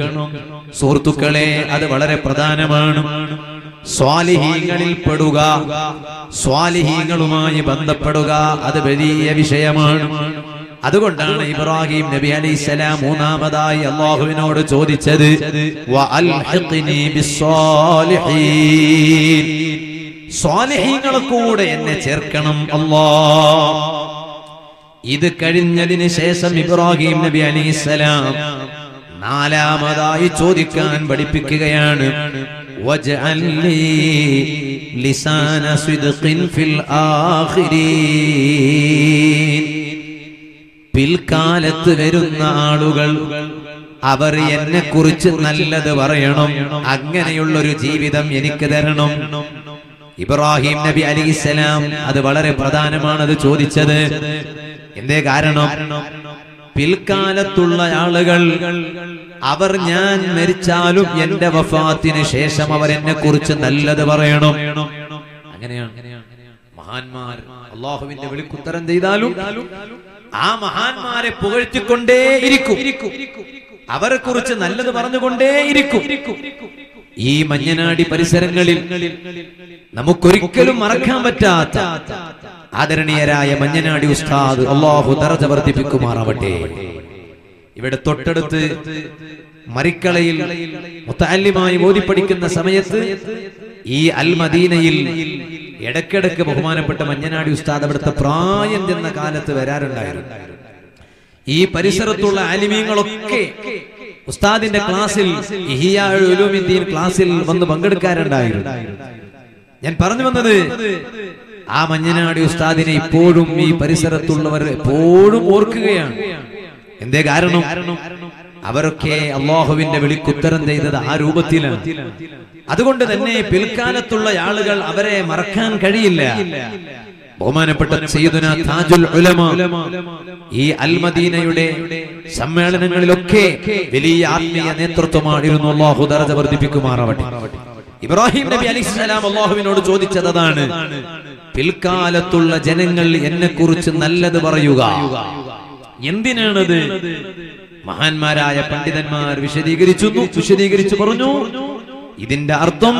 സുഹൃത്തുക്കളെ, അത് വളരെ പ്രധാനമാണ്. സ്വാലിഹീങ്ങളിൽ പെടുക, സ്വാലിഹീങ്ങളുമായി ബന്ധപ്പെടുക, അത് വലിയ വിഷയമാണ്. അതുകൊണ്ടാണ് ഇബ്രാഹിം നബി അലൈഹിസ്സലാം മൂന്നാമതായി അല്ലാഹുവിനോട് ചോദിച്ചത്, വഅൽഹിഖ്നി ബിസ്സാലിഹീൻ, സ്വാലിഹീങ്ങളെ കൂടെ എന്നെ ചേർക്കണം അല്ലാഹ്. ഇത് കഴിഞ്ഞതിന് ശേഷം ഇബ്രാഹിം നബി അലൈഹിസ്സലാം നാലാമതായി ചോദിക്കാൻ പഠിപ്പിക്കുകയാണ്, വജ്അൽ ലീ ലിസാന സിദ്ഖിൻ ഫിൽ ആഖിരീൻ. പിൽക്കാലത്ത് വരുന്ന ആളുകൾ അവർ എന്നെ കുറിച്ച് നല്ലത് പറയണം, അങ്ങനെയുള്ളൊരു ജീവിതം എനിക്ക് തരണം. ഇബ്രാഹിം നബി അലൈഹിസ്സലാം അത് വളരെ പ്രധാനമാണ് അത് ചോദിച്ചത്. എന്തേ കാരണം? പിൽക്കാലത്തുള്ള ആളുകൾ അവർ ഞാൻ മരിച്ചാലും എന്റെ വഫാത്തിന് ശേഷം അവർ എന്നെ കുറിച്ച് നല്ലത് പറയണം. അങ്ങനെയാണ് മഹാന്മാർ അല്ലാഹുവിന്റെ വിളിക്കുത്തരം ചെയ്താലും ആ മഹാന്മാരെ പുകഴ്ത്തിക്കൊണ്ടേയിരിക്കും, അവരെ കുറിച്ച് നല്ലത് പറഞ്ഞുകൊണ്ടേയിരിക്കും. ഈ മഞ്ഞനാടി പരിസരങ്ങളിൽ നമുക്കൊരിക്കലും മറക്കാൻ പറ്റാത്ത ആദരണീയരായ മഞ്ഞനാടി ഉസ്താദ്, അല്ലാഹു ദറജ വർദ്ധിപ്പിക്കുമാറാവട്ടെ. ഇവിടെ തൊട്ടടുത്ത് മരിക്കളയിൽ മുത്തഅല്ലിമായി ഓതി പഠിക്കുന്ന സമയത്ത് ഈ അൽ മദീനയിൽ ഇടയ്ക്കിടയ്ക്ക് ബഹുമാനപ്പെട്ട മഞ്ഞനാടി ഉസ്താദ് അവിടുത്തെ പ്രായം ചെന്ന കാലത്ത് വരാറുണ്ടായിരുന്നു. ഈ പരിസരത്തുള്ള ആലിമീങ്ങളൊക്കെ ഉസ്താദിന്റെ ക്ലാസ്സിൽ, ഇഹ്യാ ഉലൂമുദ്ദീൻ ക്ലാസ്സിൽ വന്ന് പങ്കെടുക്കാറുണ്ടായിരുന്നു. ഞാൻ പറഞ്ഞു വന്നത്, ആ മഞ്ഞനാടി ഉസ്താദിനെ ഇപ്പോഴും ഈ പരിസരത്തുള്ളവർ എപ്പോഴും ഓർക്കുകയാണ്. എന്തേ കാരണം? അവരൊക്കെ അല്ലാഹുവിന്റെ വിളിക്കുത്തരം ചെയ്തത് ആ രൂപത്തിലാണ്. അതുകൊണ്ട് തന്നെ പിൽക്കാലത്തുള്ള ആളുകൾ അവരെ മറക്കാൻ കഴിയില്ല. ബഹുമാനപ്പെട്ട സയ്യിദുന താജുൽ ഉലമ ഈ അൽ മദീനയുടെ സമ്മേളനങ്ങളിലൊക്കെ വലിയ ആത്മീയ നേതൃത്വമായിരുന്നു. അല്ലാഹു ദറജ വർദ്ധിപ്പിക്കുമാറാവട്ടെ. ഇബ്രാഹിം നബി അലൈഹിസ്സലാം അല്ലാഹുവിനോട് ചോദിച്ചത് അതാണ്, പിൽക്കാലത്തുള്ള ജനങ്ങൾ എന്നെ കുറിച്ച് നല്ലത് പറയുക. എന്തിനാണത്? മഹാന്മാരായ പണ്ഡിതന്മാർ വിശദീകരിച്ചു പറഞ്ഞു, ഇതിന്റെ അർത്ഥം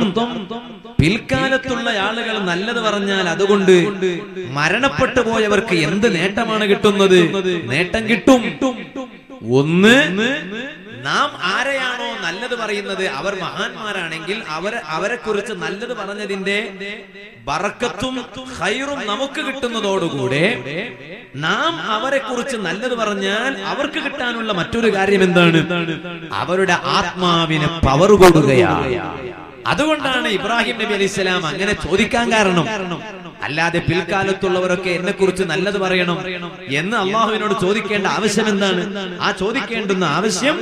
പിൽക്കാലത്തുള്ള ആളുകൾ നല്ലത് പറഞ്ഞാൽ അതുകൊണ്ട് മരണപ്പെട്ടു പോയവർക്ക് എന്ത് നേട്ടമാണ് കിട്ടുന്നത്? നേട്ടം കിട്ടും. ഒന്ന്, നാം ആരെയാണോ നല്ലത് പറയുന്നത് അവർ മഹാന്മാരാണെങ്കിൽ അവരെ കുറിച്ച് നല്ലത് പറഞ്ഞതിന്റെ ബറക്കത്തും ഖൈറും നമുക്ക് കിട്ടുന്നതോടുകൂടെ നാം അവരെ കുറിച്ച് നല്ലത് പറഞ്ഞാൽ അവർക്ക് കിട്ടാനുള്ള മറ്റൊരു കാര്യം എന്താണ്? അവരുടെ ആത്മാവിന് പവർ കൊടുക്കുകയാണ്. അതുകൊണ്ടാണ് ഇബ്രാഹിം നബി അലൈഹിസ്സലാം അങ്ങനെ ചോദിക്കാൻ കാരണം. അല്ലാതെ പിൽക്കാലത്തുള്ളവരൊക്കെ എന്നെ കുറിച്ച് നല്ലത് പറയണം എന്ന് അള്ളാഹുവിനോട് ചോദിക്കേണ്ട ആവശ്യം എന്താണ്? ആ ചോദിക്കേണ്ടുന്ന ആവശ്യം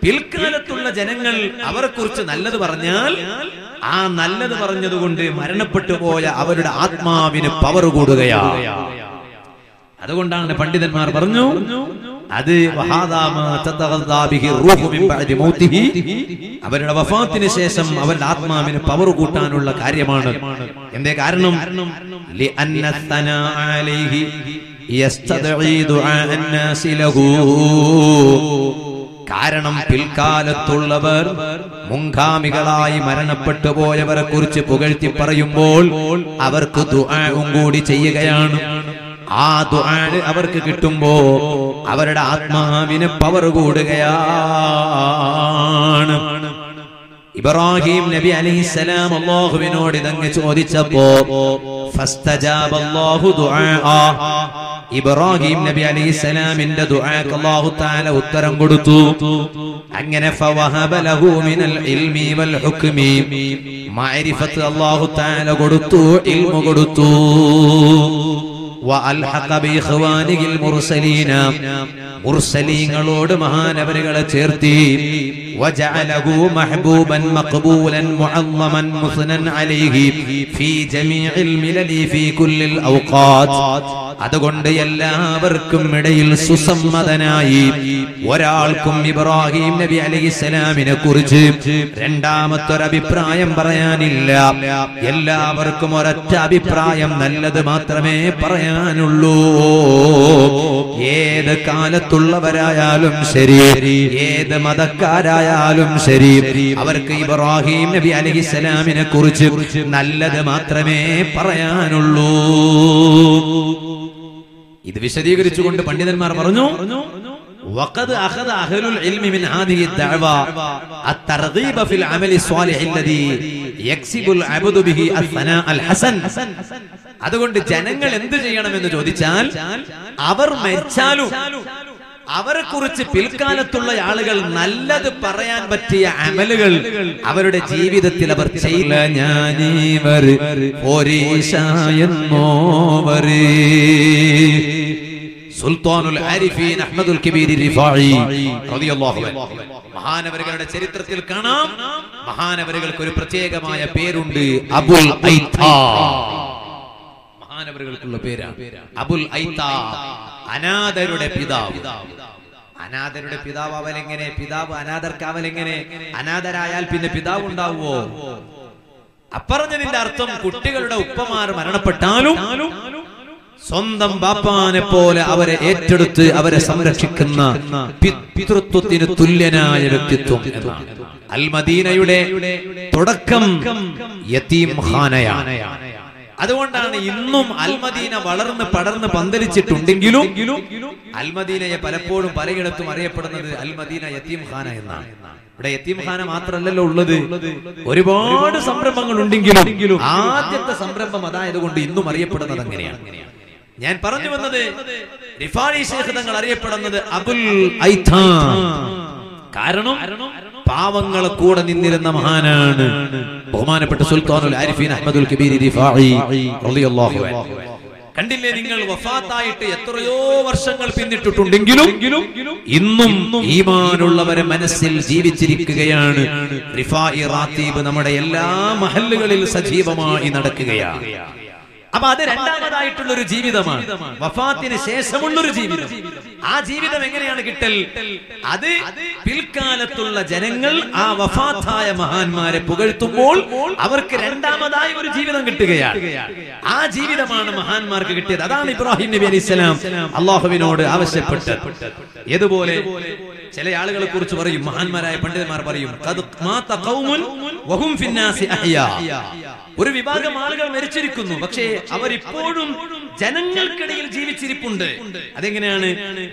പിൽക്കാലത്തുള്ള ജനങ്ങൾ അവരെ കുറിച്ച് നല്ലത് പറഞ്ഞാൽ ആ നല്ലത് പറഞ്ഞതുകൊണ്ട് മരണപ്പെട്ടു പോയ അവരുടെ ആത്മാവിന് പവർ കൂടുകയാണ്. അതുകൊണ്ടാണ് പണ്ഡിതന്മാർ പറഞ്ഞു അത് അവരുടെ വഫാത്തിന് ശേഷം അവരുടെ ആത്മാവിന് പവർ കൂട്ടാനുള്ള കാര്യമാണ്. എന്തേ കാരണം? കാരണം പിൽക്കാലത്തുള്ളവർ മുൻഗാമികളായി മരണപ്പെട്ടു പോയവരെ കുറിച്ച് പുകഴ്ത്തി പറയുമ്പോൾ അവർക്ക് ദുആഉം കൂടി ചെയ്യുകയാണ്. ആ ദുആ അവർക്ക് കിട്ടുമ്പോ അവരുടെ ആത്മാവിന് പവർ കൂടുകയാണ്. ഇബ്രാഹിം നബി അലൈഹിസ്സലാം അല്ലാഹുവിനോട് ഇതങ്ങ് ചോദിച്ചപ്പോ ഫസ്തജാബ അല്ലാഹു ദുആ, ഇബ്രാഹിം നബി അലൈഹിസ്സലാമിന്റെ ദുആക്ക് അല്ലാഹു തആല ഉത്തരം കൊടുത്തു. അങ്ങനെ ഫവഹബ ലഹു മിനൽ ഇൽമി വൽ ഹുക്മി, മഅരിഫത്ത് അല്ലാഹു തആല കൊടുത്തു, ഇൽമു കൊടുത്തു. മുർസലീങ്ങളോട് മഹാനവരുകളെ ചേർത്തി. വജഅലഹു മഹ്ബൂബൻ മഖ്ബൂലൻ മുഅല്ലമൻ മുസ്നൻ അലൈഹി ഫീ ജമീഇൽ മിലലി ഫീ കുല്ലിൽ ഔഖാത്ത്. അതുകൊണ്ട് എല്ലാവർക്കും ഇടയിൽ സുസമ്മതനായി, ഒരാൾക്കും ഇബ്രാഹിം നബി അലൈഹിസ്സലാമിനെ കുറിച്ച് രണ്ടാമത്തൊരഭിപ്രായം പറയാനില്ല. എല്ലാവർക്കും ഒരൊറ്റ അഭിപ്രായം, നല്ലത് മാത്രമേ പറയാനുള്ളൂ. ഏത് കാലത്തുള്ളവരായാലും ശരി, ഏത് മതക്കാരായാലും ശരി, അവർക്ക് ഇബ്രാഹിം നബി അലൈഹിസ്സലാമിനെ കുറിച്ച് നല്ലത് മാത്രമേ പറയാനുള്ളൂ. ഇത് വിശദീകരിച്ചുകൊണ്ട് പണ്ഡിതന്മാർ പറഞ്ഞു വഖദ് അഖദ അഹ്ലുൽ ഇൽമി മിൻ ഹാദിഹി ദഅവ അത്തർഗീബ ഫിൽ അമലി സ്വാലിഹി അല്ലദീ യക്സിബുൽ അബ്ദു ബിഹി അസ്സനാ അൽ ഹസൻ. അതുകൊണ്ട് ജനങ്ങൾ എന്ത് ചെയ്യണമെന്ന് ചോദിച്ചാൽ, അവർ മരിച്ചാലും അവരെ കുറിച്ച് പിൽക്കാലത്തുള്ള ആളുകൾ നല്ലത് പറയാൻ പറ്റിയ അമലുകൾ അവരുടെ ജീവിതത്തിൽ അവർ ചെയ്യില്ല. ഞാനീവർ സുൽത്താനുൽ ആരിഫീൻ അഹ്മദുൽ കബീർ റിഫാഇ റളിയല്ലാഹു അൻഹു മഹാനവരുകളുടെ ചരിത്രത്തിൽ കാണാം, മഹാനവരുകൾക്ക് ഒരു പ്രത്യേകമായ പേരുണ്ട്, അബുൽ ഐത്താ. മഹാനവരുകൾക്കുള്ള പേരാണ് അബുൽ ഐത്താ, അനാഥരുടെ പിതാവ്. അനാഥരുടെ പിതാവ് അവലെങ്ങനെ? പിതാവ് അനാഥർക്കാവലെങ്ങനെ? അനാഥരായാൽ പിന്നെ പിതാവ് ഉണ്ടാവുമോ? അപ്പറഞ്ഞതിന്റെ അർത്ഥം കുട്ടികളുടെ ഉപ്പമാർ മരണപ്പെട്ടാലും സ്വന്തം ബാപ്പാനെ പോലെ അവരെ ഏറ്റെടുത്ത് അവരെ സംരക്ഷിക്കുന്ന പിതൃത്വത്തിന് തുല്യനായ വ്യക്തിത്വം എന്നാണ്. അൽ മദീനയുടെ തുടക്കം യതീം ഖാനയാണ്. അതുകൊണ്ടാണ് ഇന്നും അൽമദീന വളർന്ന് പടർന്ന് പന്തലിച്ചിട്ടുണ്ടെങ്കിലും അൽമദീനയെ പലപ്പോഴും പലയിടത്തും അറിയപ്പെടുന്നത് അൽമദീന യതീം ഖാന എന്നാണ്. ഇവിടെ യതീം ഖാന മാത്രമല്ലല്ലോ ഉള്ളത്, ഒരുപാട് സംരംഭങ്ങൾ ഉണ്ടെങ്കിലും ആദ്യത്തെ സംരംഭം അതായതുകൊണ്ട് ഇന്നും അറിയപ്പെടുന്നത് അങ്ങനെയാണ്. ഞാൻ പറഞ്ഞു വന്നത്, റിഫാഇ ശൈഖ് തങ്ങൾ അറിയപ്പെടുന്നത് അബുൽ ഐത്താ. കാരണം പാവങ്ങളെ കൂടെ നിന്നിരുന്ന മഹാനാണ് ബഹുമാനപ്പെട്ട സുൽത്താനുൽ ആരിഫീൻ അഹ്മദുൽ കബീർ റിഫാഇ റളിയല്ലാഹു അൻഹു. കണ്ടില്ലേ നിങ്ങൾ, വഫാത്തായിട്ട് എത്രയോ വർഷങ്ങൾ പിന്നിട്ടിട്ടുണ്ടെങ്കിലും ഇന്നും ഈമാനുള്ളവരെ മനസ്സിൽ ജീവിച്ചിരിക്കുകയാണ്. റിഫാഇ റാത്തീബ് നമ്മുടെ എല്ലാ മഹല്ലുകളിൽ സജീവമായി നടക്കുകയാണ്. അപ്പൊ അത് രണ്ടാമതായിട്ടുള്ള ഒരു ജീവിതമാണ്, വഫാത്തിന് ശേഷമുള്ളൊരു ജീവിതം. ആ ജീവിതം എങ്ങനെയാണ് കിട്ടൽ? അത് പിൽക്കാലത്തുള്ള ജനങ്ങൾ ആ വഫാത്തായ മഹാന്മാരെ പുകഴ്ത്തുമ്പോൾ അവർക്ക് രണ്ടാമതായി ഒരു ജീവിതം കിട്ടുകയാണ്. ആ ജീവിതമാണ് മഹാന്മാർക്ക് കിട്ടിയത്. അതാണ് ഇബ്രാഹിം നബി അലൈഹിസ്സലാം അല്ലാഹുവിനോട് ആവശ്യപ്പെട്ടത്. ഏതുപോലെ ചില ആളുകളെ കുറിച്ച് പറയും, മഹാന്മാരായ പണ്ഡിതന്മാർ പറയും, ഖദ് മാത ഖൗമുൻ വഹും ഫിന്നാസി അഹ്യാ. ഒരു വിഭാഗം ആളുകൾ മരിച്ചിരിക്കുന്നു, പക്ഷേ അവരിപ്പോഴും ജനങ്ങൾക്കിടയിൽ ജീവിച്ചിരിപ്പുണ്ട്. അതെങ്ങനെയാണ്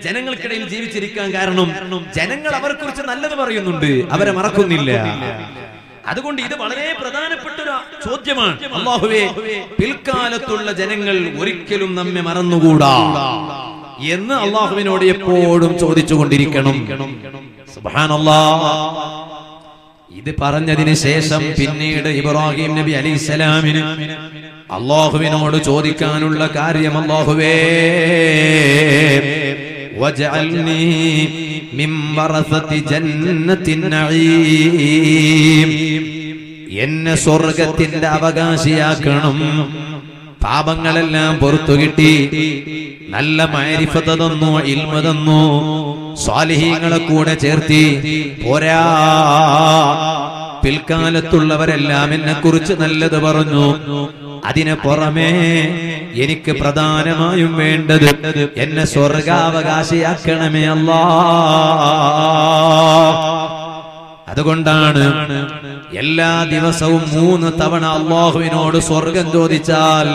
ജനങ്ങൾക്കിടയിൽ ജീവിച്ചിരിക്കാൻ കാരണം? ജനങ്ങൾ അവരെ കുറിച്ച് നല്ലത് പറയുന്നുണ്ട്, അവരെ മറക്കുന്നില്ല. അതുകൊണ്ട് ഇത് വളരെ പ്രധാനപ്പെട്ട ഒരു ചോദ്യമാണ്. അല്ലാഹുവേ, പിൽക്കാലത്തുള്ള ജനങ്ങൾ ഒരിക്കലും നമ്മെ മറന്നുകൂടാ എന്ന് അല്ലാഹുവിനോട് എപ്പോഴും ചോദിച്ചുകൊണ്ടിരിക്കണം. സുബ്ഹാനല്ലാഹ്. ഇത് പറഞ്ഞതിന് ശേഷം പിന്നീട് ഇബ്രാഹിം നബി അലൈഹിസ്സലാമിന് അല്ലാഹുവിനോട് ചോദിക്കാനുള്ള കാര്യം, അല്ലാഹുവേ വജഅൽനി മിൻ വറസതി ജന്നത്തിൻ നഈം, എന്നെ സ്വർഗ്ഗത്തിന്റെ അവകാശിയാക്കണം. പാപങ്ങളെല്ലാം പുറത്തു കിട്ടി, നല്ല മഅരിഫത്ത് തന്നു, ഇൽമ തന്നു, സ്വാലിഹീങ്ങളെ കൂടെ ചേർത്തി. പോരാ, പിൽക്കാലത്തുള്ളവരെല്ലാം എന്നെ കുറിച്ച് നല്ലത് പറഞ്ഞു. അതിന് പുറമേ എനിക്ക് പ്രധാനമായും വേണ്ടത് എന്നെ സ്വർഗാവകാശിയാക്കണമേ അല്ലാഹ്. അതുകൊണ്ടാണ് എല്ലാ ദിവസവും 3 തവണ അല്ലാഹുവിനോട് സ്വർഗം ചോദിച്ചാൽ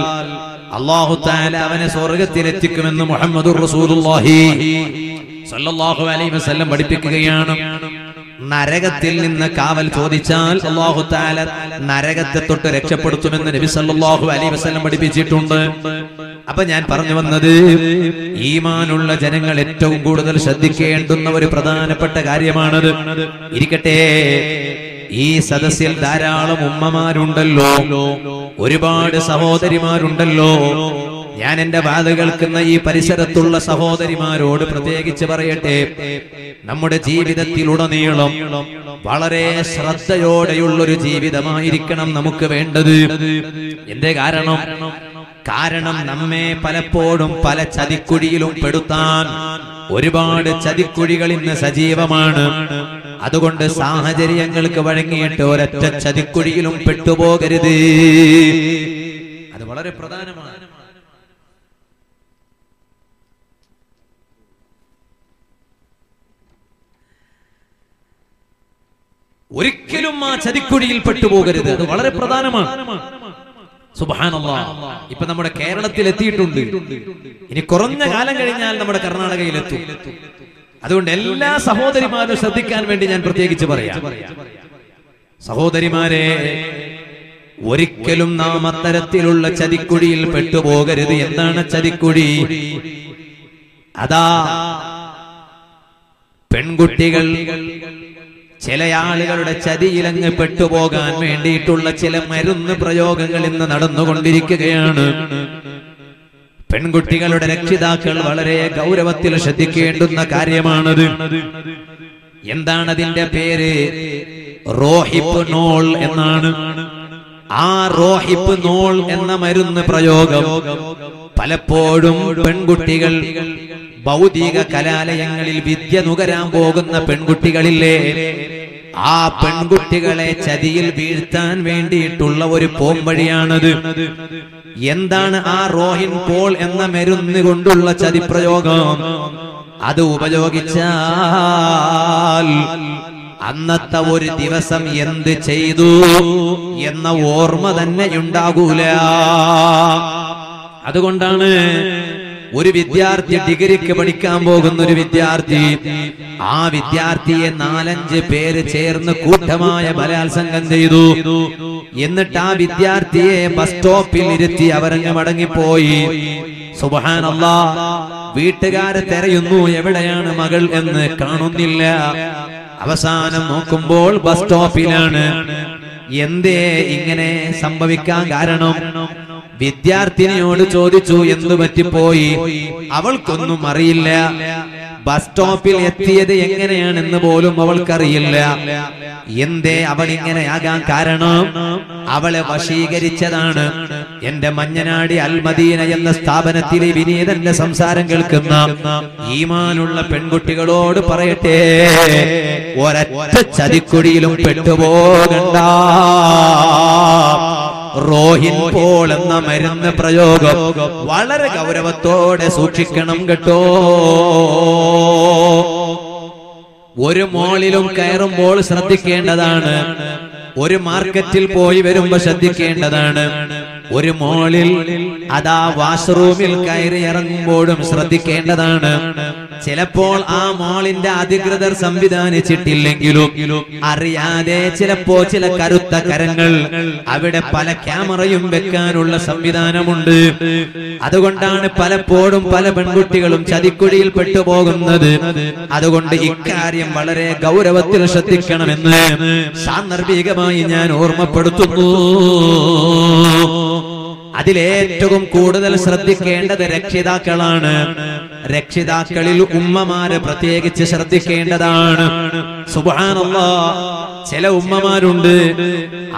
അല്ലാഹു തആല അവനെ സ്വർഗത്തിലെത്തിക്കുമെന്ന് മുഹമ്മദുർ റസൂലുള്ളാഹി സ്വല്ലല്ലാഹു അലൈഹി വസല്ലം പഠിപ്പിക്കുകയാണ്. നരകത്തിൽ നിന്ന് കാവൽ ചോദിച്ചാൽ അല്ലാഹു തആല നരകത്തെ തൊട്ട് രക്ഷപ്പെടുത്തുമെന്ന് നബി സല്ലല്ലാഹു അലൈഹി വസല്ലം പഠിപ്പിച്ചിട്ടുണ്ട്. അപ്പൊ ഞാൻ പറഞ്ഞു വന്നത്, ഈമാനുള്ള ജനങ്ങൾ ഏറ്റവും കൂടുതൽ ശ്രദ്ധിക്കേണ്ടുന്ന ഒരു പ്രധാനപ്പെട്ട കാര്യമാണത്. ഇരിക്കട്ടെ, ഈ സദസ്സിൽ ധാരാളം ഉമ്മമാരുണ്ടല്ലോ, ഒരുപാട് സഹോദരിമാരുണ്ടല്ലോ. ഞാൻ എന്റെ വാദ കേൾക്കുന്ന ഈ പരിസരത്തുള്ള സഹോദരിമാരോട് പ്രത്യേകിച്ച് പറയട്ടെ, നമ്മുടെ ജീവിതത്തിലുടനീളം വളരെ ശ്രദ്ധയോടെയുള്ളൊരു ജീവിതമായിരിക്കണം നമുക്ക് വേണ്ടത്. എന്തേ കാരണം? കാരണം നമ്മെ പലപ്പോഴും പല ചതിക്കുഴിയിലും പെടുത്താൻ ഒരുപാട് ചതിക്കുഴികൾ ഇന്ന് സജീവമാണ്. അതുകൊണ്ട് സാഹചര്യങ്ങൾക്ക് വഴങ്ങിയിട്ട് ഒരൊറ്റ ചതിക്കുഴിയിലും പെട്ടുപോകരുത്. അത് വളരെ പ്രധാനമാണ്. ഒരിക്കലും ആ ചതിക്കുഴിയിൽ പെട്ടുപോകരുത്. അത് വളരെ പ്രധാനമാണ്. സുബ്ഹാനല്ലാഹ്. ഇപ്പൊ നമ്മുടെ കേരളത്തിൽ എത്തിയിട്ടുണ്ട്, ഇനി കുറഞ്ഞ കാലം കഴിഞ്ഞാൽ നമ്മുടെ കർണാടകയിലെത്തും. അതുകൊണ്ട് എല്ലാ സഹോദരിമാരും ശ്രദ്ധിക്കാൻ വേണ്ടി ഞാൻ പ്രത്യേകിച്ച് പറയാം. സഹോദരിമാരെ, ഒരിക്കലും നാം അത്തരത്തിലുള്ള ചതിക്കുഴിയിൽ പെട്ടുപോകരുത്. എന്താണ് ചതിക്കുഴി? അതാ പെൺകുട്ടികൾ ചില ആളുകളുടെ ചതിയിലങ്ങ് പെട്ടുപോകാൻ വേണ്ടിയിട്ടുള്ള ചില മരുന്ന് പ്രയോഗങ്ങൾ ഇന്ന് നടന്നുകൊണ്ടിരിക്കുകയാണ്. പെൺകുട്ടികളുടെ രക്ഷിതാക്കൾ വളരെ ഗൗരവത്തിൽ ശ്രദ്ധിക്കേണ്ടുന്ന കാര്യമാണത്. എന്താണ് അതിന്റെ പേര്? റോഹിപ്നോൾ എന്നാണ്. ആ റോഹിപ്നോൾ എന്ന മരുന്ന് പ്രയോഗം പലപ്പോഴും പെൺകുട്ടികൾ ഭൗതിക കലാലയങ്ങളിൽ വിദ്യ നുകരാൻ പോകുന്ന പെൺകുട്ടികളില്ലേ, ആ പെൺകുട്ടികളെ ചതിയിൽ വീഴ്ത്താൻ വേണ്ടിയിട്ടുള്ള ഒരു പോംവഴിയാണത്. എന്താണ് ആ റോഹിൻ പോൾ എന്ന മരുന്ന് കൊണ്ടുള്ള ചതിപ്രയോഗം? അത് ഉപയോഗിച്ചാൽ അന്നത്തെ ഒരു ദിവസം എന്ത് ചെയ്തു എന്ന ഓർമ്മ തന്നെ ഉണ്ടാകൂല. അതുകൊണ്ടാണ് ഒരു വിദ്യാർത്ഥി ഡിഗ്രിക്ക് പഠിക്കാൻ പോകുന്ന ഒരു വിദ്യാർത്ഥി, ആ വിദ്യാർത്ഥിയെ 4-5 പേര് ചേർന്ന് കൂട്ടമായ ബലാത്സംഗം ചെയ്തു. എന്നിട്ട് ആ വിദ്യാർത്ഥിയെ ബസ് സ്റ്റോപ്പിൽ ഇരുത്തി അവരങ്ങ് മടങ്ങിപ്പോയി. സുബ്ഹാനല്ലാഹ്. വീട്ടുകാരെ തെരയുന്നു, എവിടെയാണ് മകൾ എന്ന് കാണുന്നില്ല. അവസാനം നോക്കുമ്പോൾ ബസ് സ്റ്റോപ്പിലാണ്. എന്തേ ഇങ്ങനെ സംഭവിക്കാൻ കാരണം? വിദ്യാർത്ഥിനിയോട് ചോദിച്ചു, എന്തു പറ്റിപ്പോയി? അവൾക്കൊന്നും അറിയില്ല. ബസ് സ്റ്റോപ്പിൽ എത്തിയത് എങ്ങനെയാണെന്ന് പോലും അവൾക്കറിയില്ല. എന്തേ അവൾ ഇങ്ങനെയാകാൻ കാരണം? അവളെ വശീകരിച്ചതാണ്. എന്റെ മഞ്ഞനാടി അൽമദീന എന്ന സ്ഥാപനത്തിലെ വിനീതന്റെ സംസാരം കേൾക്കുന്ന ഈമാനുള്ള പെൺകുട്ടികളോട് പറയട്ടെ, ഒരൊറ്റ ചതിക്കുഴിയിലും പെട്ടുപോകണ്ട. റോഹിൻ പോൾ എന്ന മരുന്ന് പ്രയോഗം വളരെ ഗൗരവത്തോടെ സൂക്ഷിക്കണം കേട്ടോ. ഒരു മോളിലും കയറുമ്പോൾ ശ്രദ്ധിക്കേണ്ടതാണ്. ഒരു മാർക്കറ്റിൽ പോയി വരുമ്പോ ശ്രദ്ധിക്കേണ്ടതാണ്. ഒരു മോളിൽ അതാ വാഷ്റൂമിൽ കയറി ഇറങ്ങുമ്പോഴും ശ്രദ്ധിക്കേണ്ടതാണ്. ചിലപ്പോൾ ആ മോളിന്റെ അധികൃതർ സംവിധാനിച്ചിട്ടില്ലെങ്കിലും അറിയാതെ ചിലപ്പോ ചില കരുത്ത കരങ്ങൾ അവിടെ പല ക്യാമറയും വെക്കാനുള്ള സംവിധാനമുണ്ട്. അതുകൊണ്ടാണ് പലപ്പോഴും പല പെൺകുട്ടികളും ചതിക്കുഴിയിൽ പെട്ടുപോകുന്നത്. അതുകൊണ്ട് ഇക്കാര്യം വളരെ ഗൗരവത്തിൽ ശ്രദ്ധിക്കണമെന്ന് സാന്ദർഭികമായി ഞാൻ ഓർമ്മപ്പെടുത്തുന്നു. അതിലേറ്റവും കൂടുതൽ ശ്രദ്ധിക്കേണ്ടത് രക്ഷിതാക്കളാണ്. രക്ഷിതാക്കളിൽ ഉമ്മമാര് പ്രത്യേകിച്ച് ശ്രദ്ധിക്കേണ്ടതാണ്. സുബ്ഹാനല്ലാഹ്, ചില ഉമ്മമാരുണ്ട്,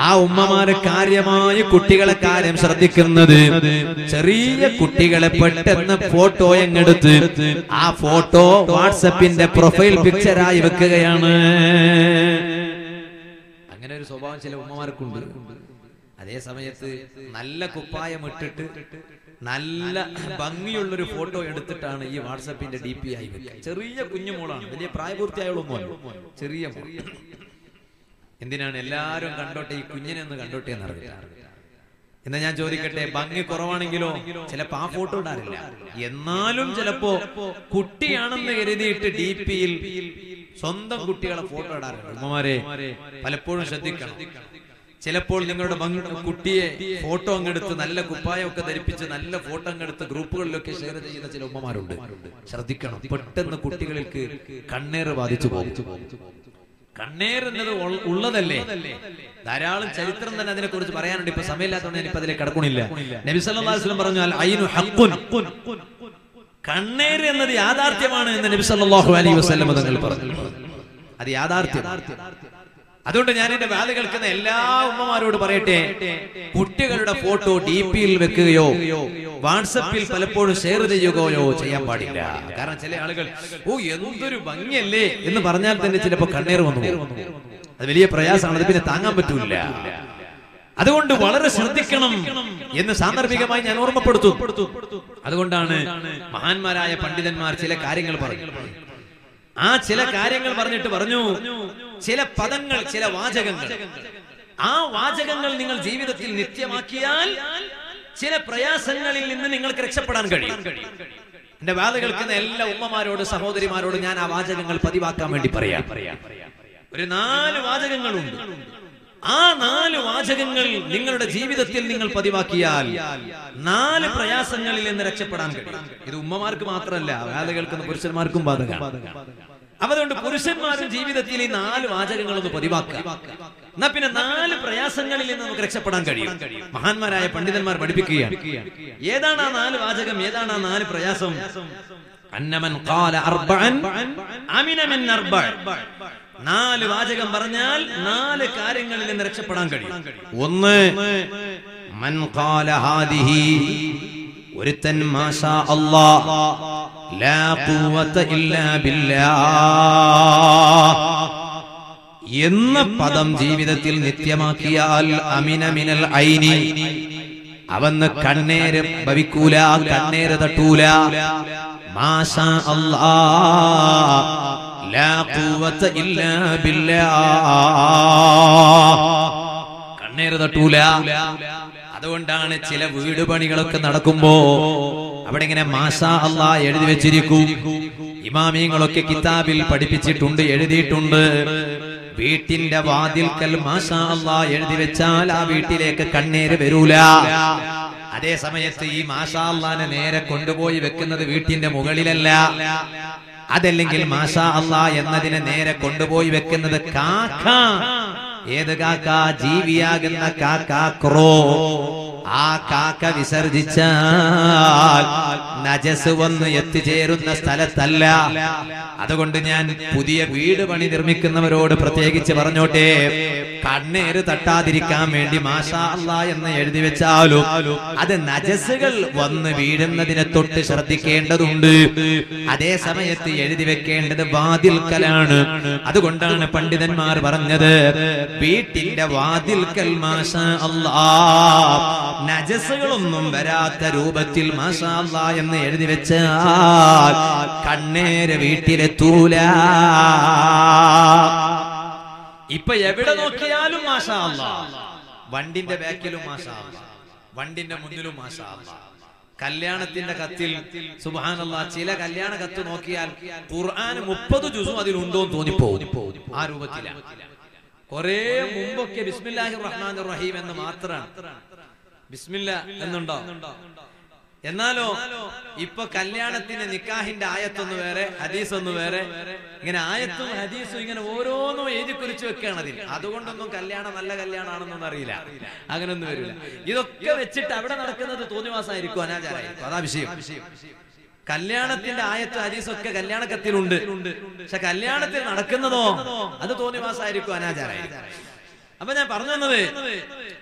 ആ ഉമ്മമാര് കാര്യമായി കുട്ടികളെ കാര്യം ശ്രദ്ധിക്കുന്നത്. ചെറിയ കുട്ടികളെ പെട്ടെന്ന് ഫോട്ടോ എങ്ങെടുത്ത് ആ ഫോട്ടോ വാട്സപ്പിന്റെ പ്രൊഫൈൽ പിക്ചറായി വെക്കുകയാണ്. അങ്ങനെ ഒരു സ്വഭാവം ചില ഉമ്മമാർക്കുണ്ട്. അതേ സമയത്ത് നല്ല കുപ്പായം ഇട്ടിട്ട് നല്ല ഭംഗിയുള്ളൊരു ഫോട്ടോ എടുത്തിട്ടാണ് ഈ വാട്സപ്പിന്റെ DP ആയി വെക്കുക. ചെറിയ കുഞ്ഞുമോളാണ്, വലിയ പ്രായപൂർത്തിയായുള്ളൊന്നും, ചെറിയ മോൾ. എന്തിനാണ്? എല്ലാരും കണ്ടോട്ടെ, ഈ കുഞ്ഞിനെ ഒന്ന് കണ്ടോട്ടെ എന്നറിയാം. എന്നാ ഞാൻ ചോദിക്കട്ടെ, ഭംഗി കുറവാണെങ്കിലോ ചിലപ്പോ ആ ഫോട്ടോ ഇടാറില്ല. എന്നാലും ചിലപ്പോ കുട്ടിയാണെന്ന് കരുതിയിട്ട് DP-യിൽ സ്വന്തം കുട്ടികളെ ഫോട്ടോ ഇടാറുണ്ട്. ഉമ്മമാരെ പലപ്പോഴും ശ്രദ്ധിക്കണം. ചിലപ്പോൾ നിങ്ങളുടെ കുട്ടിയെ ഫോട്ടോ അങ്ങെടുത്ത് നല്ല കുപ്പായമൊക്കെ ധരിപ്പിച്ച് നല്ല ഫോട്ടോ അങ്ങെടുത്ത് ഗ്രൂപ്പുകളിലൊക്കെ ഷെയർ ചെയ്യുന്ന ചില ഉമ്മമാരുണ്ട്. ശ്രദ്ധിക്കണം, പെട്ടെന്ന് കുട്ടികൾക്ക് കണ്ണേറ് ബാധിച്ചു പോകും. കണ്ണേർ എന്നത് ഉള്ളതല്ലേ, ധാരാളം ചരിത്രം തന്നെ അതിനെ കുറിച്ച് പറയാനുണ്ട്. ഇപ്പൊ സമയമില്ലാത്തതുകൊണ്ട് ഞാനിപ്പോ അതിലേക്ക് കടക്കണില്ല. നബി സല്ലല്ലാഹു അലൈഹി വസല്ലം പറഞ്ഞാൽ ഐനു ഹഖ്ഖുൻ, കണ്ണേർ എന്നത് യാഥാർത്ഥ്യമാണ് എന്ന് നബി സല്ലല്ലാഹു അലൈഹി വസല്ലം തങ്ങൾ പറഞ്ഞു. അത് യാഥാർത്ഥ്യമാണ്. അതുകൊണ്ട് ഞാൻ എന്റെ വാല് കേൾക്കുന്ന എല്ലാ ഉമ്മമാരോട് പറയട്ടെ, കുട്ടികളുടെ ഫോട്ടോ DP-യിൽ വെക്കുകയോ വാട്സപ്പിൽ പലപ്പോഴും ഷെയർ ചെയ്യുകയോ ചെയ്യാൻ പാടില്ല. കാരണം ചില ആളുകൾ എന്തൊരു ഭംഗിയല്ലേ എന്ന് പറഞ്ഞാൽ തന്നെ ചിലപ്പോ കണ്ണീർ വന്നു. അത് വലിയ പ്രയാസമാണ്, അത് പിന്നെ താങ്ങാൻ പറ്റൂല. അതുകൊണ്ട് വളരെ ശ്രദ്ധിക്കണം എന്ന് സാന്ദർഭികമായി ഞാൻ ഓർമ്മപ്പെടുത്തും. അതുകൊണ്ടാണ് മഹാന്മാരായ പണ്ഡിതന്മാർ ചില കാര്യങ്ങൾ പറഞ്ഞു. ആ ചില കാര്യങ്ങൾ പറഞ്ഞിട്ട് പറഞ്ഞു, ചില പദങ്ങൾ, ചില വാചകങ്ങൾ, ആ വാചകങ്ങൾ നിങ്ങൾ ജീവിതത്തിൽ നിത്യമാക്കിയാൽ ചില പ്രയാസങ്ങളിൽ നിന്ന് നിങ്ങൾക്ക് രക്ഷപ്പെടാൻ കഴിയും. എന്റെ വാല് കേൾക്കുന്ന എല്ലാ ഉമ്മമാരോട്, സഹോദരിമാരോട് ഞാൻ ആ വാചകങ്ങൾ പതിവാക്കാൻ വേണ്ടി പറയാം. ഒരു 4 വാചകങ്ങളുണ്ട്. ആ 4 വാചകങ്ങൾ നിങ്ങളുടെ ജീവിതത്തിൽ നിങ്ങൾ പതിവാക്കിയാൽ 4 പ്രയാസങ്ങളിൽ നിന്ന് രക്ഷപ്പെടാൻ കഴിയും. ഇത് ഉമ്മമാർക്ക് മാത്രമല്ല, വാല് കേൾക്കുന്ന പുരുഷന്മാർക്കും ബാധകമാണ്. അതുകൊണ്ട് പുരുഷന്മാരും ജീവിതത്തിൽ ഈ 4 വാചകങ്ങളൊന്ന് പതിവാക്കുക. എന്നാ പിന്നെ 4 പ്രയാസങ്ങളിൽ നിന്ന് നമുക്ക് രക്ഷപ്പെടാൻ കഴിയും. മഹാന്മാരായ പണ്ഡിതന്മാർ പഠിപ്പിക്കുകയാണ്. ഏതാണ് ആ 4 വാചകം, ഏതാണ് ആ 4 പ്രയാസം? അന്നമൻ ഖാല അർബഅൻ അമിന മിൻ അർബഅ. 4 വാചകം പറഞ്ഞാൽ 4 കാര്യങ്ങളിൽ നിന്ന് രക്ഷപ്പെടാൻ കഴിയും. 1, മൻ ഖാല ഹാദിഹി, ഒരുത്തൻ മാഷാ അല്ലാഹ് ലാ ഖുവത ഇല്ലാ ബില്ലാഹ് എന്ന പദം ജീവിതത്തിൽ നിത്യമാക്കിയാൽ അമിന മിനൽ ഐനി, അവന് കണ്ണേര് ഭവിക്കൂല, കണ്ണേര് തട്ടൂല. മാഷാ അല്ലാഹ് ലാ ഖുവത ഇല്ലാ ബില്ലാഹ്, കണ്ണേര് തട്ടൂല. അതുകൊണ്ടാണ് ചില വീട് പണികളൊക്കെ നടക്കുമ്പോ അവിടെ ഇങ്ങനെ മാഷാ അല്ലാഹ് എഴുതി വെച്ചിരിക്കും. ഇമാമിയങ്ങളൊക്കെ കിതാബിൽ പഠിപ്പിച്ചിട്ടുണ്ട്, എഴുതിയിട്ടുണ്ട്. വീട്ടിന്റെ വാതിൽക്കൽ മാഷാ അല്ലാഹ് എഴുതി വെച്ചാൽ ആ വീട്ടിലേക്ക് കണ്ണേര് വരൂല. അതേ സമയത്ത് ഈ മാഷാ അല്ലാഹനെ നേരെ കൊണ്ടുപോയി വെക്കുന്നത് വീട്ടിന്റെ മുകളിലല്ല. അതല്ലെങ്കിൽ മാഷാ അല്ലാഹ് എന്നതിനെ നേരെ കൊണ്ടുപോയി വെക്കുന്നത് കാക്ക. ഏത് കാക്ക? ജീവിയാകുന്ന കാക്ക, ക്രോ. ആ കാക്ക വിസർജിച്ചാൽ നജസ് വന്ന് എത്തിച്ചേരുന്ന സ്ഥലത്തല്ല. അതുകൊണ്ട് ഞാൻ പുതിയ വീട് പണി നിർമ്മിക്കുന്നവരോട് പ്രത്യേകിച്ച് പറഞ്ഞോട്ടെ, കണ്ണേര് തട്ടാതിരിക്കാൻ വേണ്ടി മാഷാ അല്ലാഹ് എന്ന് എഴുതി വെച്ചാലും അത് നജസുകൾ വന്ന് വീഴുന്നതിനെ തൊട്ട് ശ്രദ്ധിക്കേണ്ടതുണ്ട്. അതേ സമയത്ത് എഴുതി വെക്കേണ്ടത് വാതിൽക്കലാണ്. അതുകൊണ്ടാണ് പണ്ഡിതന്മാർ പറഞ്ഞത്, വീട്ടിന്റെ വാതിൽക്കൽ മാഷാ അല്ലാഹ് നജസുകളൊന്നും വരാത്ത രൂപത്തിൽ മാഷാ അല്ലാഹ് എന്ന് എഴുതി വെച്ചാൽ കണ്ണേര് വീട്ടിലെത്തൂല. ഇപ്പൊ എവിടെ നോക്കിയാലും മാഷാ അല്ലാഹ്, വണ്ടിന്റെ ബാക്കിലും മാഷാ അല്ലാഹ്, വണ്ടിന്റെ മുന്നിലും മാഷാ അല്ലാഹ്. കല്യാണത്തിന്റെ കത്തിൽ സുബ്ഹാനല്ലാഹ് ചില കല്യാണ കത്ത് നോക്കിയാൽ ഖുർആൻ 30 ജുസും അതിലുണ്ടോന്ന് തോന്നിപ്പോകും. ആ രൂപത്തിലാണ്. കുറെ മുമ്പൊക്കെ ബിസ്മില്ലാഹിർ റഹ്മാനിർ റഹീം എന്ന് മാത്രമാണ്, ബിസ്മില്ല എന്നുണ്ടോ? എന്നാലോ ഇപ്പൊ കല്യാണത്തിന് നിക്കാഹിന്റെ ആയത്തൊന്ന് വേറെ, ഹദീസ് ഒന്ന് വേറെ, ഇങ്ങനെ ആയത്തും ഹദീസും ഇങ്ങനെ ഓരോന്നും എഴുതി കുറിച്ച് വെക്കുകയാണ് അതിൽ. അതുകൊണ്ടൊന്നും കല്യാണം നല്ല കല്യാണമാണെന്നൊന്നും അറിയില്ല, അങ്ങനൊന്നും വരില്ല. ഇതൊക്കെ വെച്ചിട്ട് അവിടെ നടക്കുന്നത് തോന്നിവാസമായിരിക്കും, അനാചാരമായിരിക്കും. അതാ വിഷയം. കല്യാണത്തിന്റെ ആയത്ത് ഹദീസൊക്കെ കല്യാണ കത്തിലുണ്ട്, പക്ഷെ കല്യാണത്തിൽ നടക്കുന്നതോ അത് തോന്നിവാസമായിരിക്കും, അനാചാരമായിരിക്കും. അപ്പൊ ഞാൻ പറഞ്ഞു തന്നത്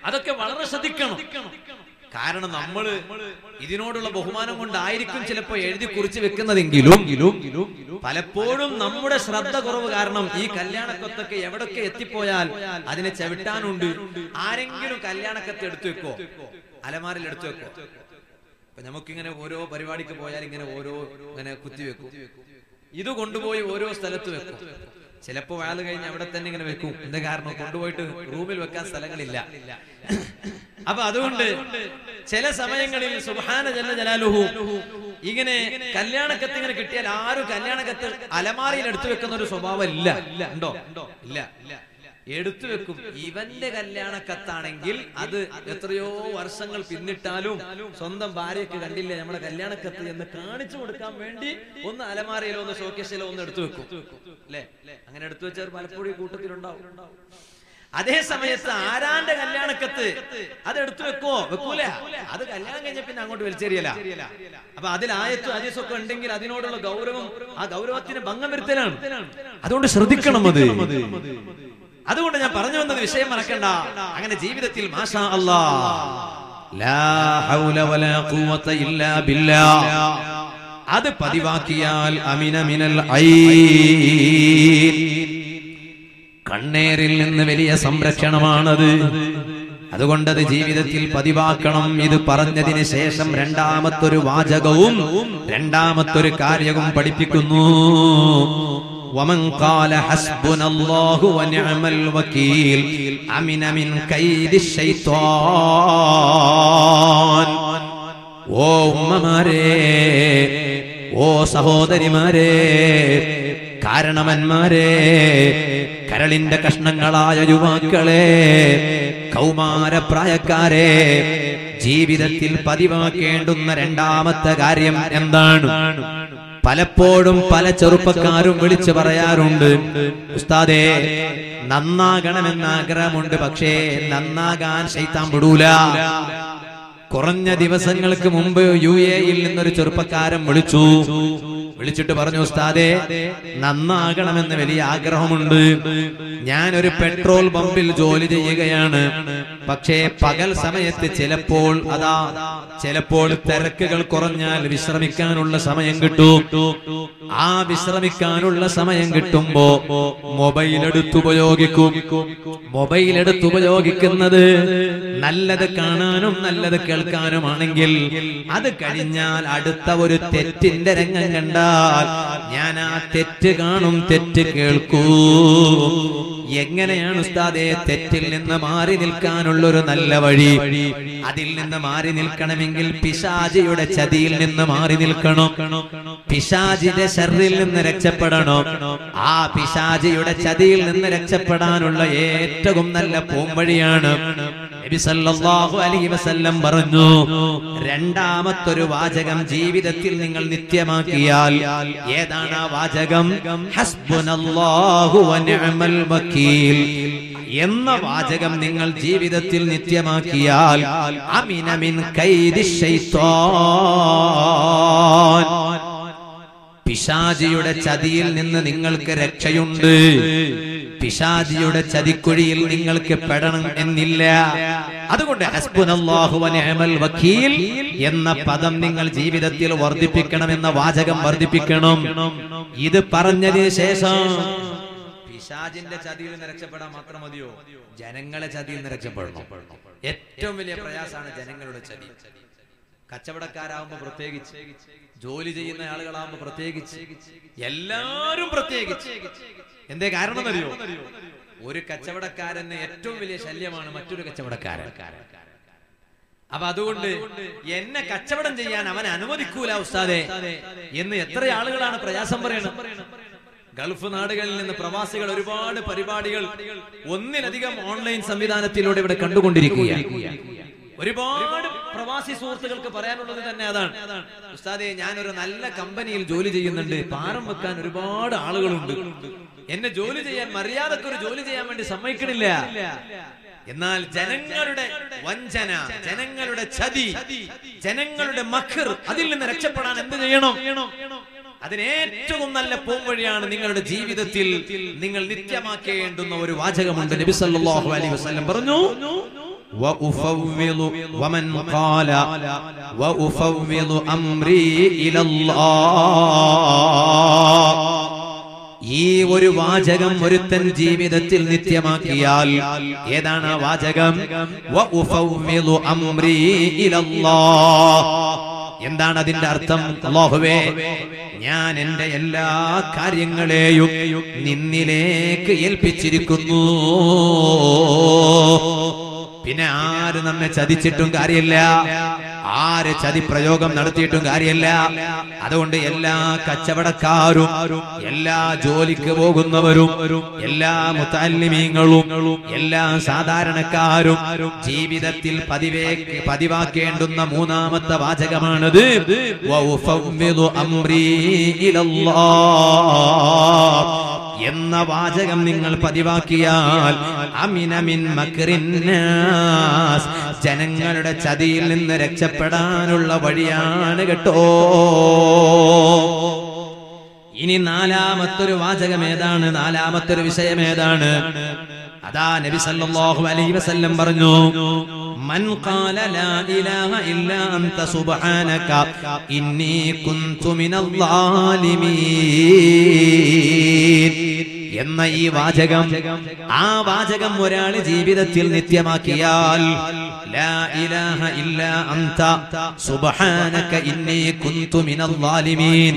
അതൊക്കെ വളരെ ശ്രദ്ധിക്കണം. കാരണം നമ്മള് ഇതിനോടുള്ള ബഹുമാനം കൊണ്ടായിരിക്കും ചിലപ്പോ എഴുതി കുറിച്ച് വെക്കുന്നതെങ്കിലും പലപ്പോഴും നമ്മുടെ ശ്രദ്ധ കുറവ് കാരണം ഈ കല്യാണക്കത്തൊക്കെ എവിടൊക്കെ എത്തിപ്പോയാൽ അതിനെ ചവിട്ടാനുണ്ട്. ആരെങ്കിലും കല്യാണക്കത്ത് എടുത്തു വെക്കോ, അലമാരിൽ എടുത്തു വെക്കോ? അപ്പൊ നമുക്കിങ്ങനെ ഓരോ പരിപാടിക്ക് പോയാൽ ഇങ്ങനെ ഓരോ ഇങ്ങനെ കുത്തിവെക്കും, ഇത് കൊണ്ടുപോയി ഓരോ സ്ഥലത്ത് വെക്കും. ചിലപ്പോ വാല് കഴിഞ്ഞ് അവിടെ തന്നെ ഇങ്ങനെ വെക്കും. എന്താ കാരണം? കൊണ്ടുപോയിട്ട് റൂമിൽ വെക്കാൻ സ്ഥലങ്ങളില്ല. അപ്പൊ അതുകൊണ്ട് ചില സമയങ്ങളിൽ സുബ്ഹാന ജല്ല ജലാലുഹു ഇങ്ങനെ കല്യാണക്കത്ത് ഇങ്ങനെ കിട്ടിയാൽ ആരും കല്യാണക്കത്ത് അലമാരിയിൽ എടുത്തു വെക്കുന്ന ഒരു സ്വഭാവം ഇല്ല. ഉണ്ടോ? ഇല്ല, എടുത്തു വെക്കും. ഇവന്റെ കല്യാണക്കത്താണെങ്കിൽ അത് എത്രയോ വർഷങ്ങൾ പിന്നിട്ടാലും സ്വന്തം ഭാര്യയ്ക്ക് കണ്ടില്ലേ നമ്മുടെ കല്യാണക്കത്ത് എന്ന് കാണിച്ചു കൊടുക്കാൻ വേണ്ടി ഒന്ന് അലമാരയിലോ ഒന്ന് ഷോക്കേസിലോ ഒന്ന് എടുത്തു വെക്കും, അല്ലെ? അങ്ങനെ എടുത്തു വെച്ചാൽ പലപ്പോഴും കൂട്ടത്തിലുണ്ടാവും. അതേ സമയത്ത് ആരാന്റെ കല്യാണക്കത്ത് അത് എടുത്തു വെക്കോ? വെക്കൂല. അത് കല്യാണം കഴിഞ്ഞ പിന്നെ അങ്ങോട്ട് വലിച്ചെറിയല. അപ്പൊ അതിൽ ആയത്തും ഹദീസൊക്കെ ഉണ്ടെങ്കിൽ അതിനോടുള്ള ഗൗരവം, ആ ഗൗരവത്തിന് ഭംഗം വരുത്തലാണ്. അതുകൊണ്ട് ശ്രദ്ധിക്കണം അത്. അതുകൊണ്ട് ഞാൻ പറഞ്ഞു വന്നത് വിഷയം മറക്കണ്ട. അങ്ങനെ ജീവിതത്തിൽ മാഷാ അല്ലാഹ് ലാ ഹൗല വലാ ഖുവത ഇല്ലാ ബില്ലാഹ് അത് പതിവാക്കിയാൽ അമിന മിനൽ ഐൻ, കണ്ണേറിൽ നിന്ന് വലിയ സംരക്ഷണമാണത്. അതുകൊണ്ടത് ജീവിതത്തിൽ പതിവാക്കണം. ഇത് പറഞ്ഞതിന് ശേഷം രണ്ടാമത്തൊരു വാചകവും രണ്ടാമത്തൊരു കാര്യവും പഠിപ്പിക്കുന്നു. ومن قال حسبنا الله ونعم الوكيل أمن من كيد الشيطان. ഓ ഉമ്മമാരെ, ഓ സഹോദരിമാരെ, കാരണവന്മാരെ, കരളിന്റെ കഷ്ണങ്ങളായ യുവാക്കളെ, കൗമാരപ്രായക്കാരെ, ജീവിതത്തിൽ പതിവാക്കേണ്ടുന്ന രണ്ടാമത്തെ കാര്യം എന്താണ്? പലപ്പോഴും പല ചെറുപ്പക്കാരും വിളിച്ചു പറയാറുണ്ട്, ഉസ്താദേ നന്നാകണമെന്ന് ആഗ്രഹമുണ്ട്, പക്ഷേ നന്നാകാൻ ശൈത്താൻ വിടൂല. കുറഞ്ഞ ദിവസങ്ങൾക്ക് മുമ്പ് UAE-യിൽ നിന്നൊരു ചെറുപ്പക്കാരൻ വിളിച്ചിട്ട് പറഞ്ഞു, ഉസ്താദേ നന്നാകണമെന്ന് വലിയ ആഗ്രഹമുണ്ട്. ഞാനൊരു പെട്രോൾ പമ്പിൽ ജോലി ചെയ്യുകയാണ്. പക്ഷേ പകൽ സമയത്ത് ചിലപ്പോൾ തിരക്കുകൾ കുറഞ്ഞാൽ വിശ്രമിക്കാനുള്ള സമയം കിട്ടും. ആ വിശ്രമിക്കാനുള്ള സമയം കിട്ടുമ്പോ മൊബൈൽ എടുത്തുപയോഗിക്കുന്നത് നല്ലത് കാണാനും നല്ലത് കേൾക്കാനുമാണെങ്കിൽ അത് കഴിഞ്ഞാൽ അടുത്ത ഒരു തെറ്റിന്റെ രംഗം കണ്ടാൽ ഞാൻ ആ തെറ്റ് കാണും, തെറ്റ് കേൾക്കൂ. എങ്ങനെയാണ് ഉസ്താദേ തെറ്റിൽ നിന്ന് മാറി നിൽക്കാനുള്ളൊരു നല്ല വഴി? അതിൽ നിന്ന് മാറി നിൽക്കണമെങ്കിൽ പിശാചിയുടെ ചതിയിൽ നിന്ന് മാറി നിൽക്കണം, പിശാചിന്റെ ശർറിൽ നിന്ന് രക്ഷപ്പെടണം. ആ പിശാചിയുടെ ചതിയിൽ നിന്ന് രക്ഷപ്പെടാനുള്ള ഏറ്റവും നല്ല പോംവഴിയാണ് നബി സല്ലല്ലാഹു അലൈഹി വസല്ലം പറഞ്ഞു, രണ്ടാമത്തൊരു വാചകം ജീവിതത്തിൽ നിങ്ങൾ നിത്യമാക്കിയാൽ ഏതാണ് ആ വാചകം? ഹസ്ബുനല്ലാഹു വനിഅമൽ വകീൽ എന്ന വാചകം നിങ്ങൾ ജീവിതത്തിൽ നിത്യമാക്കിയാൽ അമിന മിൻ കൈദിശ് ശൈത്താൻ, പിശാചിയുടെ ചതിയിൽ നിന്ന് നിങ്ങൾക്ക് രക്ഷയുണ്ട്. പിശാചിയുടെ ചതിക്കുഴിയിൽ നിങ്ങൾക്ക് പെടണം എന്നില്ല. അതുകൊണ്ട് ഹസ്ബുനല്ലാഹു വനിഅമൽ വകീൽ എന്ന പദം നിങ്ങൾ ജീവിതത്തിൽ വർദ്ധിപ്പിക്കണമെന്ന വാചകം വർദ്ധിപ്പിക്കണം. ഇത് പറഞ്ഞതിന് ശേഷം പിശാചിന്റെ ചതിയിൽ നിന്ന് രക്ഷപ്പെടാൻ മാത്രം മതിയോ? ജനങ്ങളെ ചതിയിൽ നിന്ന് രക്ഷപ്പെടണം. ഏറ്റവും വലിയ പ്രയാസമാണ് ജനങ്ങളുടെ ചതി. കച്ചവടക്കാരാകുമ്പോ പ്രത്യേകിച്ച്, ജോലി ചെയ്യുന്ന ആളുകളാകുമ്പോ പ്രത്യേകിച്ച്, എല്ലാരും പ്രത്യേകിച്ച്. എന്തേ കാരണം അറിയോ? ഒരു കച്ചവടക്കാരന് ഏറ്റവും വലിയ ശല്യമാണ് മറ്റൊരു കച്ചവടക്കാരൻ. അപ്പൊ അതുകൊണ്ട് എന്നെ കച്ചവടം ചെയ്യാൻ അവൻ അനുവദിക്കൂല ഉസ്താദേ എന്ന് എത്ര ആളുകളാണ് പ്രയാസം പറയുന്നത്. ഗൾഫ് നാടുകളിൽ നിന്ന് പ്രവാസികൾ ഒരുപാട് പരിപാടികൾ ഒന്നിലധികം ഓൺലൈൻ സംവിധാനത്തിലൂടെ ഇവിടെ കണ്ടുകൊണ്ടിരിക്കുകയാണ്. ഒരുപാട് പ്രവാസി സുഹൃത്തുക്കൾക്ക് പറയാനുള്ളത് തന്നെ അതാണ്. ഉസ്താദേ, ഞാനൊരു നല്ല കമ്പനിയിൽ ജോലി ചെയ്യുന്നുണ്ട്, പാരം വെക്കാൻ ഒരുപാട് ആളുകളുണ്ട്, എന്നെ ജോലി ചെയ്യാൻ മര്യാദക്കൊരു ജോലി ചെയ്യാൻ വേണ്ടി സമ്മതിക്കണില്ല. എന്നാൽ ജനങ്ങളുടെ വഞ്ചന, ജനങ്ങളുടെ ചതി, ജനങ്ങളുടെ മഖർ, അതിൽ നിന്ന് രക്ഷപ്പെടാൻ എന്ത് ചെയ്യണം? അതിനേറ്റവും നല്ല പോംവഴിയാണ് നിങ്ങളുടെ ജീവിതത്തിൽ നിങ്ങൾ നിത്യമാക്കേണ്ടുന്ന ഒരു വാചകമുണ്ട്. നബി സല്ലല്ലാഹു അലൈഹി വസല്ലം പറഞ്ഞു, വഉഫവ്വിളു വമൻ ഖാല വഉഫവ്വിളു അംരി ഇലല്ലാഹ്. ഈ ഒരു വാചകം ഒരുത്തൻ ജീവിതത്തിൽ നിത്യമാക്കിയാൽ, ഏതാണ് ആ വാചകം? വഉഫവ്വിളു അംരി ഇലല്ലാഹ്. എന്താണ് അതിന്റെ അർത്ഥം? അല്ലാഹുവേ, ഞാൻ എന്റെ എല്ലാ കാര്യങ്ങളെയും നിന്നിലേക്ക് ഏൽപ്പിച്ചിരിക്കുന്നു. പിന്നെ ആര് നമ്മെ ചതിച്ചിട്ടും കാര്യമില്ല, ആര് ചതി പ്രയോഗം നടത്തിയിട്ടും കാര്യമില്ല. അതുകൊണ്ട് എല്ലാ കച്ചവടക്കാരും, എല്ലാ ജോലിക്ക് പോകുന്നവരും, എല്ലാ മുതഅല്ലിമീങ്ങളും, എല്ലാ സാധാരണക്കാരും ജീവിതത്തിൽ പതിവാക്കേണ്ടുന്ന മൂന്നാമത്തെ വാചകമാണത്. വഉഫവ്വിളു അംരി ഇലല്ലാഹ് എന്ന വാചകം നിങ്ങൾ പതിവാക്കിയാൽ അമിന മിൻ മക്രിന്നാസ്, ജനങ്ങളുടെ ചതിയിൽ നിന്ന് രക്ഷപ്പെടാനുള്ള വഴിയാണ് കേട്ടോ. ഇനി നാലാമത്തൊരു വാചകം ഏതാണ്? നാലാമത്തൊരു വിഷയം ഏതാണ്? അതാ നബി സല്ലല്ലാഹു അലൈഹി വസല്ലം പറഞ്ഞു, മൻ ഖാല ലാ ഇലാഹ ഇല്ലാ അൻത സുബ്ഹാനക ഇന്നി കുൻതു മിനൽ ളാലിമീൻ എന്ന ഈ വാചകം, ആ വാചകം ഒരാൾ ജീവിതത്തിൽ നിത്യമാക്കിയാൽ, ലാ ഇലാഹ ഇല്ലാ അൻത സുബ്ഹാനക ഇന്നി കുൻതു മിനൽ ളാലിമീൻ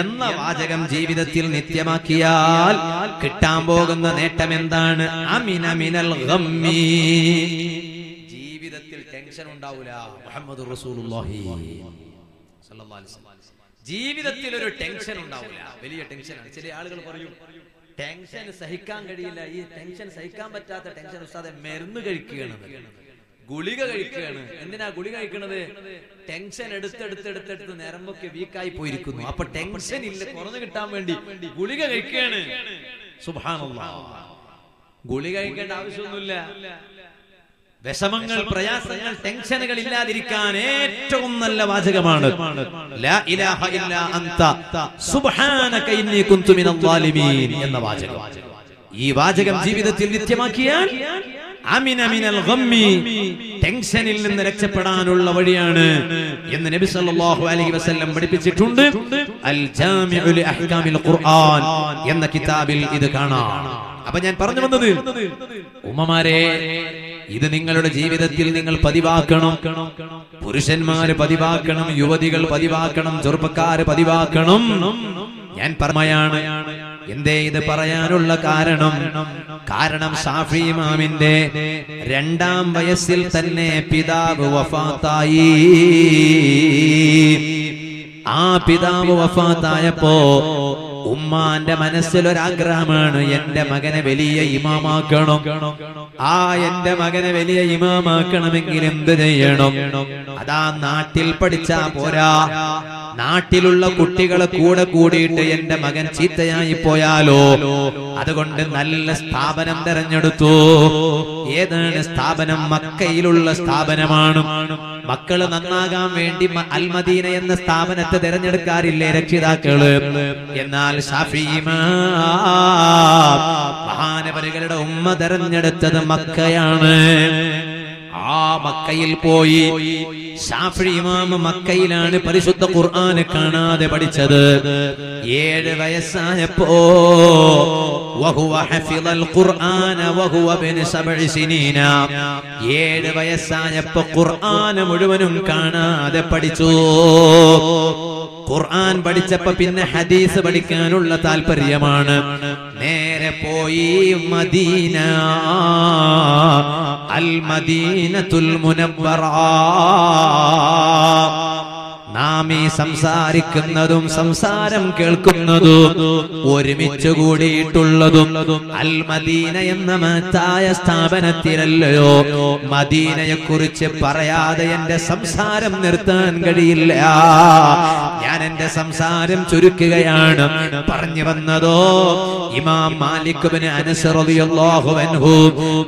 എന്ന വാചകം ജീവിതത്തിൽ നിത്യമാക്കിയാൽ കിട്ടാൻ പോകുന്ന നേട്ടം എന്താണ്? അമിന മിനൽ ഗമ്മി, ജീവിതത്തിൽ ടെൻഷൻ ഉണ്ടാവില്ല. മുഹമ്മദുർ റസൂലുള്ളാഹി സ്വല്ലല്ലാഹു അലൈഹി വസല്ലം, ജീവിതത്തിൽ ഒരു ടെൻഷൻ ഉണ്ടാവില്ല. വലിയ ടെൻഷനാണ്. ചില ആളുകൾ പറയും ടെൻഷൻ സഹിക്കാൻ കഴിയില്ല, ഈ ടെൻഷൻ സഹിക്കാൻ പറ്റാത്ത ടെൻഷൻ ഉസ്താദെ മരുന്ന് കഴിക്കുകയാണ്, ഗുളിക കഴിക്കുകയാണ്. എന്തിനാ ഗുളിക കഴിക്കണത്? ടെൻഷൻ എടുത്തെടുത്ത് നരമ്പൊക്കെ വീക്കായി പോയിരിക്കുന്നു. അപ്പൊ ടെൻഷൻ ഇല്ല, കുറഞ്ഞു കിട്ടാൻ വേണ്ടി ഗുളിക കഴിക്കുകയാണ്. സുബ്ഹാനല്ലാഹ്, ഗുളിക കഴിക്കേണ്ട ആവശ്യമൊന്നുമില്ല. വിഷമങ്ങൾ, പ്രയാസങ്ങൾ, ടെൻഷനുകൾ ഇല്ലാതിരിക്കാൻ ഏറ്റവും നല്ല വാചകമാണ് ലാ ഇലാഹ ഇല്ലാ അൻത സുബ്ഹാനക ഇന്നി കുൻതു മിനൽ ളാലിമീൻ എന്ന വാചകം. ഈ വാചകം ജീവിതത്തിൽ നിത്യമാക്കിയാൽ അമിന മിനൽ ഗമ്മി, ടെൻഷനിൽ നിന്ന് രക്ഷപ്പെടാനുള്ള വഴിയാണ് എന്ന് നബി സല്ലല്ലാഹു അലൈഹി വസല്ലം പഠിപ്പിച്ചിട്ടുണ്ട്. അൽ ജാമിഉ ലി അഹ്കാമിൽ ഖുർആൻ എന്ന കിതാബിൽ ഇത് കാണാം. അപ്പൊ ഞാൻ പറഞ്ഞു വന്നത്, ഉമ്മമാരെ, ഇത് നിങ്ങളുടെ ജീവിതത്തിൽ നിങ്ങൾ പതിവാക്കണം. പുരുഷന്മാര് പതിവാക്കണം, യുവതികൾ പതിവാക്കണം, ചെറുപ്പക്കാര് പതിവാക്കണം. ഞാൻ പറയാണ്. എന്തേ ഇത് പറയാനുള്ള കാരണം ശാഫി ഇമാമിന്റെ 2ാം വയസ്സിൽ തന്നെ പിതാവ് വഫാത്തായി. ആ പിതാവ് വഫാത്തായപ്പോ ഉമ്മാന്റെ മനസ്സിലൊരാഗ്രഹമാണ്, എന്റെ മകനെ വലിയ ഇമാമാക്കണം. ആ എന്റെ മകനെ വലിയ ഇമാമാക്കണമെങ്കിൽ എന്ത് ചെയ്യണം? അതാ നാട്ടിൽ പഠിച്ചാ പോരാ, നാട്ടിലുള്ള കുട്ടികളെ കൂടെ കൂടിയിട്ട് എന്റെ മകൻ ചീത്തയായി പോയാലോ, അതുകൊണ്ട് നല്ല സ്ഥാപനം തെരഞ്ഞെടുത്തു. ഏതാണ് സ്ഥാപനം? മക്കയിലുള്ള സ്ഥാപനമാണ്. മക്കള് നന്നാകാൻ വേണ്ടി അൽ മദീന എന്ന സ്ഥാപനത്തെ തെരഞ്ഞെടുക്കാറില്ലേ രക്ഷിതാക്കള്? എന്നാൽ ശാഫി ഇമാം മഹാനവരുകളുടെ ഉമ്മ തെരഞ്ഞെടുത്തത് മക്കയാണ്. ആ മക്കയിൽ പോയി ശാഫി ഇമാം മക്കയിലാണ് പരിശുദ്ധ ഖുർആൻ കാണാതെ പഠിച്ചത്. 7 വയസ്സായപ്പോ വഹുവ ഹഫിളൽ ഖുർആന വഹുവ ബിൻ 7 സിനീന, 7 വയസ്സായപ്പോ ഖുർആൻ മുഴുവനും കാണാതെ പഠിച്ചു. ഖുർആൻ പഠിച്ചപ്പോ പിന്നെ ഹദീസ് പഠിക്കാനുള്ള താല്പര്യമാണ്. നേരെ പോയി മദീന, അൽ മദീനത്തുൽ മുനവ്വറ. നാം ഈ സംസാരിക്കുന്നതും സംസാരം കേൾക്കുന്നതും ഒരുമിച്ച് കൂടിയിട്ടുള്ളതും അൽ മദീന എന്ന മഹത്തായ സ്ഥാപനത്തിലല്ലയോ? മദീനയെ കുറിച്ച് പറയാതെ എന്റെ സംസാരം നിർത്താൻ കഴിയില്ല. ഞാൻ എന്റെ സംസാരം ചുരുക്കുകയാണ്. പറഞ്ഞു വന്നതോ ഇമാം മാലിക് ഇബ്നു അനസ് റളിയല്ലാഹു അൻഹു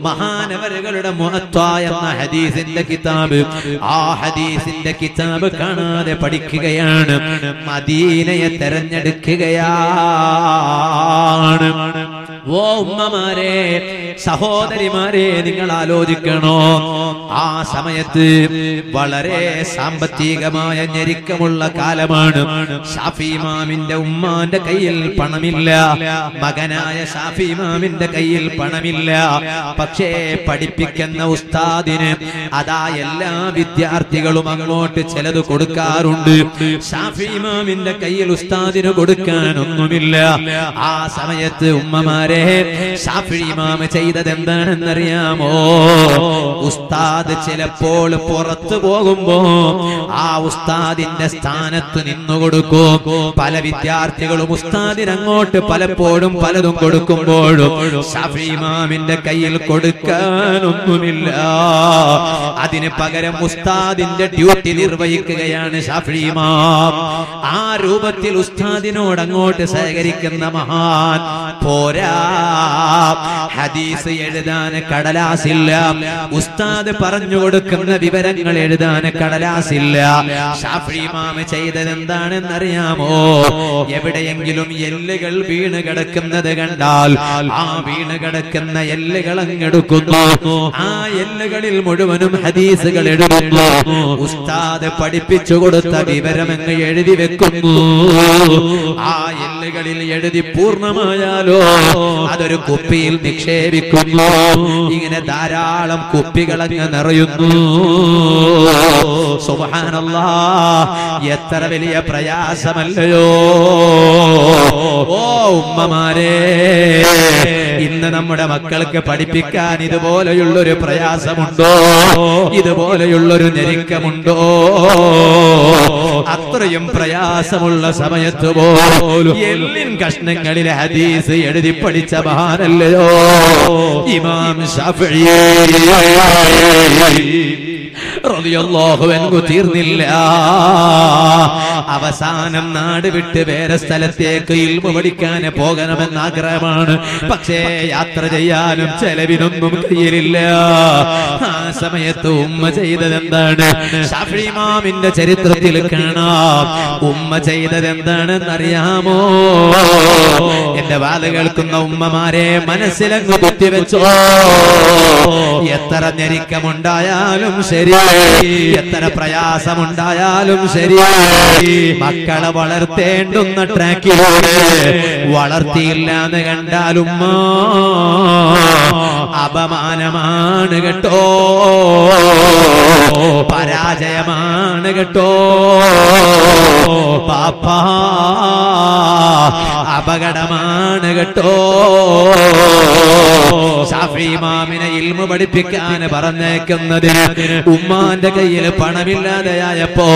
മഹാനവരുകളുടെ മുഅത്വ എന്ന ഹദീസിന്റെ കിതാബ്, ആ ഹദീസിന്റെ കിതാബ് കാണാതെ പഠിക്കുകയാണ്, മദീനയെ തെരഞ്ഞെടുക്കുകയാണ്. ഓ ഉമ്മമാരെ, സഹോദരിമാരെ, നിങ്ങൾ ആലോചിക്കണോ? ആ സമയത്ത് വളരെ സാമ്പത്തികമായ ഞെരുക്കമുള്ള കാലമാണ്. ഷാഫി ഇമാമിന്റെ ഉമ്മാന്റെ കയ്യിൽ പണമില്ല, മകനായ ഷാഫി ഇമാമിന്റെ കയ്യിൽ പണമില്ല. പക്ഷേ പഠിപ്പിക്കുന്ന ഉസ്താദിന് അതാ എല്ലാ വിദ്യാർത്ഥികളും അങ്ങോട്ട് ചിലത് കൊടുക്കാറുണ്ട്. ഷാഫി ഇമാമിന്റെ കയ്യിൽ ഉസ്താദിന് കൊടുക്കാനൊന്നുമില്ല. ആ സമയത്ത് ഉമ്മമാരെ, ഷാഫി ഇമാം ചെയ്തത് എന്താണെന്നറിയാമോ? ഉസ്താദ് ചിലപ്പോൾ പുറത്തു പോകുമ്പോ ആ ഉസ്താദിന്റെ സ്ഥാനത്ത് നിന്നുകൊടുക്കും. പല വിദ്യാർത്ഥികളും ഉസ്താദിന് അങ്ങോട്ട് പലപ്പോഴും പലതും കൊടുക്കുമ്പോഴും ഷാഫി ഇമാമിന്റെ കയ്യിൽ കൊടുക്കാനൊന്നുമില്ല. അതിന് പകരം ഉസ്താദിന്റെ ഡ്യൂട്ടി നിർവഹിക്കുകയാണ് ഷാഫി ഇമാം. ആ രൂപത്തിൽ ഉസ്താദിനോട് അങ്ങോട്ട് സഹകരിക്കുന്ന മഹാൻ. പോരാ, ഹദീസ് എഴുതാൻ കടലാസില്ല, ഉസ്താദ് പറഞ്ഞു കൊടുക്കുന്ന വിവരങ്ങൾ എഴുതാൻ കടലാസില്ല. ഷാഫി ഇമാം ചെയ്തത് എന്താണെന്നറിയാമോ? എവിടെയെങ്കിലും എല്ലുകൾ വീണ് കിടക്കുന്നത് കണ്ടാൽ ആ വീണ് കിടക്കുന്ന എല്ലുകൾ അങ്ങെടുക്കുന്നു. ആ എല്ലുകളിൽ മുഴുവനും ഹദീസുകൾ എഴുതുന്നു. ഉസ്താദ് പഠിപ്പിച്ചു കൊടുത്ത വിവരമെന്ന് എഴുതി വെക്കുന്നു. ആ എല്ലുകളിൽ എഴുതി പൂർണ്ണമായാലോ അതൊരു കുപ്പിയിൽ നിക്ഷേപിക്കുന്നു. ഇങ്ങനെ ധാരാളം കുപ്പികളങ്ങ് നിറയുന്നു. സുബ്ഹാനല്ലാഹ്, എത്ര വലിയ പ്രയാസമല്ലയോ? ഓ ഉമ്മമാരെ, ഇന്ന് നമ്മുടെ മക്കൾക്ക് പഠിപ്പിക്കാൻ ഇതുപോലെയുള്ളൊരു പ്രയാസമുണ്ടോ? ഇതുപോലെയുള്ളൊരു ഞെരുക്കമുണ്ടോ? അത്രയും പ്രയാസമുള്ള സമയത്ത് പോലും എല്ലിൻ കഷ്ണങ്ങളിലെ ഹദീസ് എഴുതി പഠിച്ച മഹാനല്ലയോ ഇമാം ശാഫിഈ റളിയല്ലാഹു അൻഹു. തീർന്നില്ല, അവസാനം നാട് വിട്ട് വേറെ സ്ഥലത്തേക്ക് ഇൽമു പഠിക്കാൻ പോകണമെന്ന് ആഗ്രഹമാണ്. പക്ഷേ യാത്ര ചെയ്യാനും ചെലവിനൊന്നും കയ്യിലില്ല. ആ സമയത്ത് ഉമ്മ ചെയ്തത് എന്താണ്? ഷാഫി ഇമാമിന്റെ ചരിത്രത്തിൽ കാണാം. ഉമ്മ ചെയ്തത് എന്താണെന്നറിയാമോ? എന്റെ വാല് കേൾക്കുന്ന ഉമ്മമാരെ, മനസ്സിലങ്ങ് കുത്തിവെച്ചോ. എത്ര ഞെരുക്കമുണ്ടായാലും ശരി, എത്ര പ്രയാസമുണ്ടായാലും ശരി, മക്കളെ വളർത്തേണ്ടുന്ന ട്രാക്കിലൂടെ വളർത്തിയില്ല എന്ന് കണ്ടാലും അപമാനമാണ് കേട്ടോ, പരാജയമാണ് കേട്ടോ. പാപ്പാ, അപകടമാണ് കേട്ടോ. ഷാഫി ഇമാമിനെ ഇൽമു പഠിപ്പിക്കാൻ പറഞ്ഞേക്കുന്നതിന് ഉമ്മാന്റെ കയ്യിൽ പണമില്ലാതെയായപ്പോ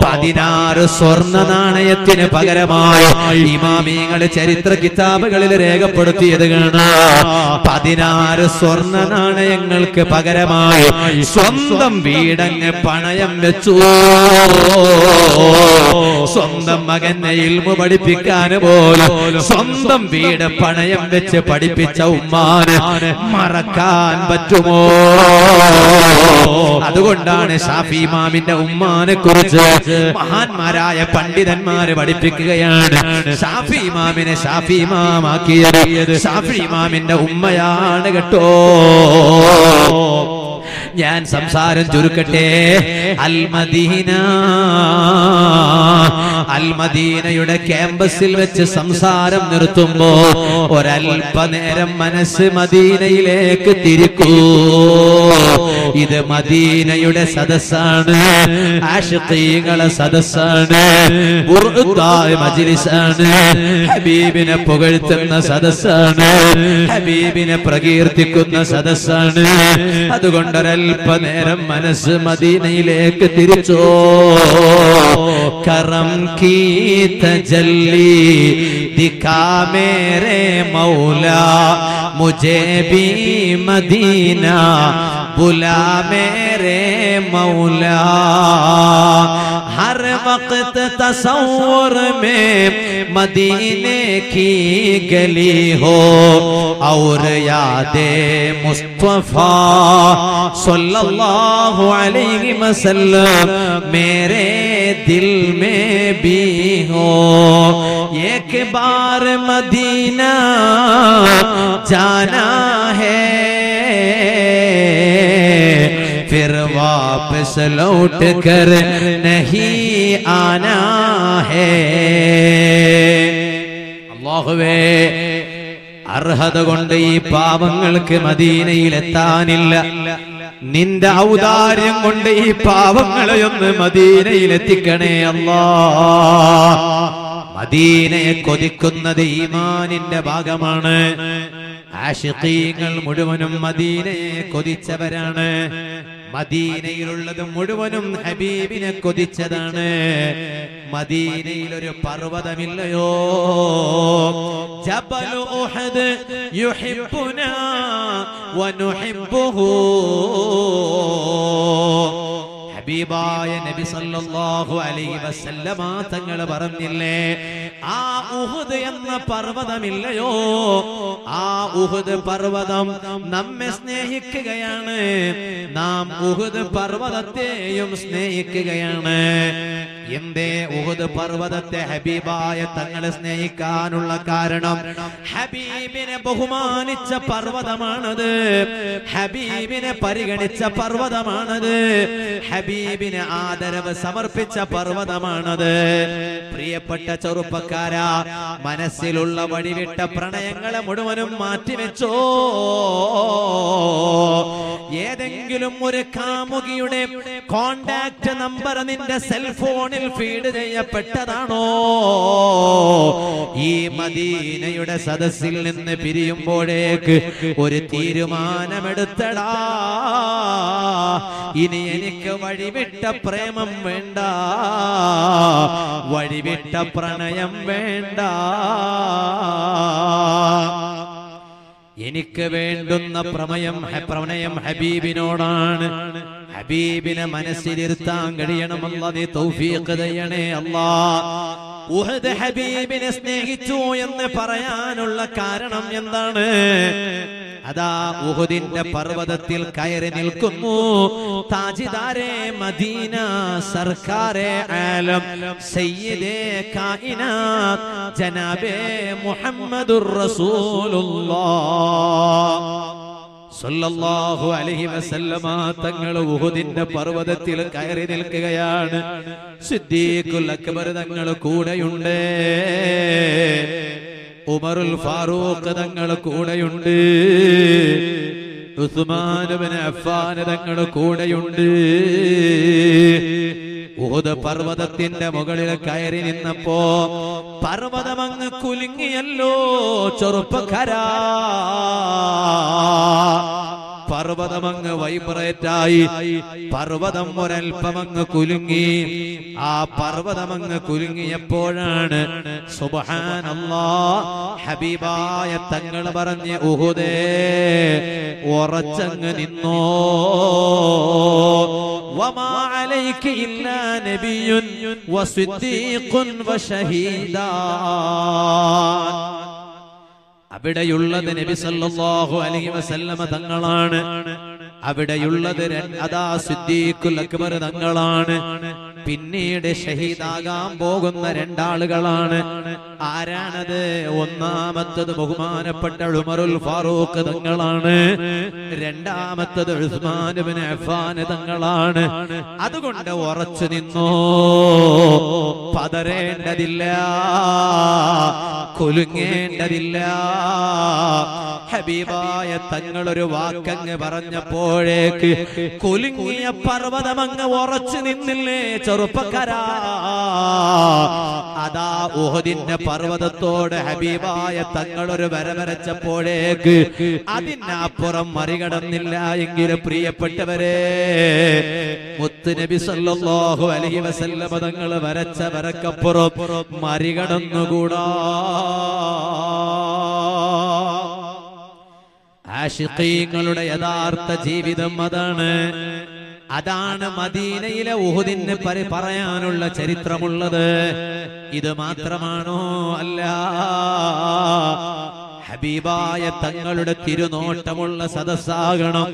16 സ്വർണ്ണ നാണയത്തിന് പകരമായി ഇമാമിങ്ങൾ ചരിത്ര കിതാബുകളിൽ രേഖപ്പെടുത്തിയത് കാണാം. 16 സ്വർണ്ണ നാണയങ്ങൾക്ക് പകരമായി സ്വന്തം വീടങ്ങ് പണയം വെച്ചു. സ്വന്തം മകനെ ഇൽമു പഠിപ്പിക്കാൻ പോലും സ്വന്തം വീട് പണയം വെച്ച് പഠിപ്പിച്ച ഉമ്മാനെ മറക്കാൻ പറ്റുമോ? അതുകൊണ്ടാണ് ഷാഫി ഇമാമിന്റെ ഉമ്മാനെ കുറിച്ച് മഹാന്മാരായ പണ്ഡിതന്മാര് പഠിപ്പിക്കുകയാണ്. ഷാഫി ഇമാമിനെ ഷാഫി ഇമാമാക്കിയത് ഷാഫി ഇമാമിന്റെ ഉമ്മയാണ് കേട്ടോ. ഞാൻ സംസാരം ചുരുക്കട്ടെ. അൽ മദീന, അൽ മദീനയുടെ ക്യാമ്പസിൽ വെച്ച് സംസാരം നിർത്തുമ്പോ ഒരൽപനേരം മനസ്സ് മദീനയിലേക്ക് തിരിക്കൂ. ഇത് മദീനയുടെ സദസ്സാണ്, ആശിഖീങ്ങളെ സദസ്സാണ്, മജ്ലിസാണ്, ഹബീബിനെ പുകഴ്ത്തുന്ന സദസ്സാണ്, ഹബീബിനെ പ്രകീർത്തിക്കുന്ന സദസ്സാണ്. അതുകൊണ്ടൊരൽപനേരം മനസ്സ് മദീനയിലേക്ക് തിരിച്ചോ. കറം की तजल्ली दिखा मेरे मौला, मुझे भी मदीना बुला मेरे मौला. हर वक्त तसव्वुर में मदीने की गली हो और यादे मुस्तफा सल्लल्लाहु अलैहि वसल्लम मेरे दिल में भी हो. एक बार मदीना जाना है, फिर वापस लौट कर नहीं आना है. അല്ലാഹുവേ, അർഹത കൊണ്ട് ഈ പാവങ്ങൾക്ക് മദീനയിൽ എത്താനില്ല. നിന്റെ ഔദാര്യം കൊണ്ട് ഈ പാവങ്ങളെ ഒന്ന് മദീനയിൽ എത്തിക്കണേ അല്ലാഹ്. മദീനയെ കൊതിക്കുന്നത് ഈമാനിന്റെ ഭാഗമാണ്. ആശിഖീങ്ങൾ മുഴുവനും മദീനയെ കൊതിച്ചവരാണ്. മദീനയിലുള്ളത് മുഴുവനും ഹബീബിനെ കൊതിച്ചതാണ്. മദീനയിൽ ഒരു പർവ്വതമില്ലയോ? ജബൽ ഉഹദ് യുഹിബ്ബുനാ വനുഹിബ്ബുഹു. ഹബീബായ നബി സല്ലല്ലാഹു അലൈഹി വസല്ലമ തങ്ങൾ പറഞ്ഞില്ലേ, ആ ഉഹദ് എന്ന പർവ്വതമില്ലയോ, ആ ഉഹദ് പർവ്വതം നമ്മെ സ്നേഹിക്കുകയാണ്, നാം ഉഹദ് പർവ്വതത്തെയും സ്നേഹിക്കുകയാണ്. എന്തേ ഉഹദ് പർവ്വതത്തെ ഹബീബായ തങ്ങളെ സ്നേഹിക്കാനുള്ള കാരണം? ഹബീബിനെ ബഹുമാനിച്ച പർവ്വതമാണത്, ഹബീബിനെ പരിഗണിച്ച പർവ്വതമാണത്, ഹബീബിന് ആദരവ് സമർപ്പിച്ച പർവ്വതമാണത്. പ്രിയപ്പെട്ട ചെറുപ്പക്കാരാ, മനസ്സിലുള്ള വഴിവിട്ട പ്രണയങ്ങളെ മുഴുവനും മാറ്റിവെച്ചോ. ഏതെങ്കിലും ഒരു കാമുകിയുടെ കോണ്ടാക്ട് നമ്പർ നിന്റെ സെൽഫോണിൽ ഫീഡ് ചെയ്യപ്പെട്ടതാണോ? ഈ മദീനയുടെ സദസ്സിൽ നിന്ന് പിരിയുമ്പോഴേക്ക് ഒരു തീരുമാനമെടുത്തടാ, ഇനി എനിക്ക് വഴിവിട്ട പ്രേമം വേണ്ട, വഴിവിട്ട പ്രണയം വേണ്ട. എനിക്ക് വേണ്ടുന്ന പ്രണയം ഹബീബിനോടാണ്. ഹബീബിനെ മനസ്സിലിരുത്താൻ കഴിയണമല്ല, നീ തൗഫീഖ് ചെയ്യണേ അല്ലാഹ്. ഉഹദ് ഹബീബിനെ സ്നേഹിച്ചു എന്ന് പറയാനുള്ള കാരണം എന്താണ്? അതാ ഉഹദിന്റെ പർവ്വതത്തിൽ കയറി നിൽക്കുന്നു താജിദാരെ മദീന, സർക്കാരെ ആലം, സയ്യിദേ കായിനാത്ത്, ജനാബേ മുഹമ്മദുർ റസൂലുള്ളാഹ് സല്ലല്ലാഹു അലൈഹി വസല്ലമ തങ്ങൾ ഉഹദിന്റെ പർവ്വതത്തിൽ കയറി നിൽക്കുകയാണ്. സിദ്ദീഖുൽ അക്ബർ തങ്ങൾ കൂടെയുണ്ട്, ഉമറുൽ ഫാറൂഖ് തങ്ങൾ കൂടെയുണ്ട്, ഉസ്മാൻ ഇബ്നു അഫ്ഫാൻ തങ്ങൾ കൂടെയുണ്ട്. ഉഹദ് പർവ്വതത്തിന്റെ മുകളിൽ കയറി നിന്നപ്പോ പർവ്വതമങ്ങ് കുലുങ്ങിയല്ലോ ചെറുപ്പക്കാരാ. പർവ്വതമങ്ങ് വൈബ്രേറ്റായി, പർവ്വതം ഒരൽപ്പമങ്ങ് കുലുങ്ങി. ആ പർവ്വതമങ്ങ് കുലുങ്ങിയപ്പോഴാണ് സുബ്ഹാനല്ലാഹ് ഹബീബായ തങ്ങൾ പറഞ്ഞ്, ഉഹുദേ ഉറച്ചങ്ങ് നിന്നോ, വമാ അലൈക ഇല്ലാ നബിയ്യുൻ വസിദ്ദീഖുൻ വശഹീദാൻ. അവിടെയുള്ളത് നബി സല്ലല്ലാഹു അലൈഹി വസല്ലമ തങ്ങളാണ്. അവിടെയുള്ളത് അതാ സിദ്ദീഖുൽ അക്ബർ തങ്ങളാണ്. പിന്നീട് ഷഹീദാകാൻ പോകുന്ന രണ്ടാളുകളാണ്. ആരാണത്? ഒന്നാമത്തത് ബഹുമാനപ്പെട്ട ഉമറുൽ ഫാറൂഖ് തങ്ങളാണ്. രണ്ടാമത്തത് ഉസ്മാൻ ഇബ്നു അഫ്ഫാൻ തങ്ങളാണ്. അതുകൊണ്ട് ഉറച്ചു നിന്നോ, പതറേണ്ടതില്ല, കുലുങ്ങേണ്ടതില്ല. ഹബീബായ തങ്ങളൊരു വാക്കങ്ങ് പറഞ്ഞപ്പോഴേക്ക് കുലുങ്ങിയ പർവ്വതമങ്ങ് ഉറച്ചു നിന്നില്ലേ ചെറുപ്പക്കാരാ? അതാ ഉഹദിന്റെ പർവ്വതത്തോട് ഹബീബായ തങ്ങളൊരു വര വരച്ചപ്പോഴേക്ക് അതിനപ്പുറം മറികടന്നില്ല എങ്കിലും പ്രിയപ്പെട്ടവരെ, മുത്തുനബി സല്ലല്ലാഹു അലൈഹി വസല്ലം തങ്ങൾ വരച്ച വരക്കപ്പുറം മറികടന്നുകൂടാ. ആശിഖീങ്ങളുടെ യഥാർത്ഥ ജീവിതം അതാണ്. അതാണ് മദീനയിലെ ഉഹുദിന് പറയാനുള്ള ചരിത്രമുള്ളത്. ഇത് മാത്രമാണോ? അല്ല. ഹബീബായ തങ്ങളുടെ തിരുനോട്ടമുള്ള സദസ്സാകണം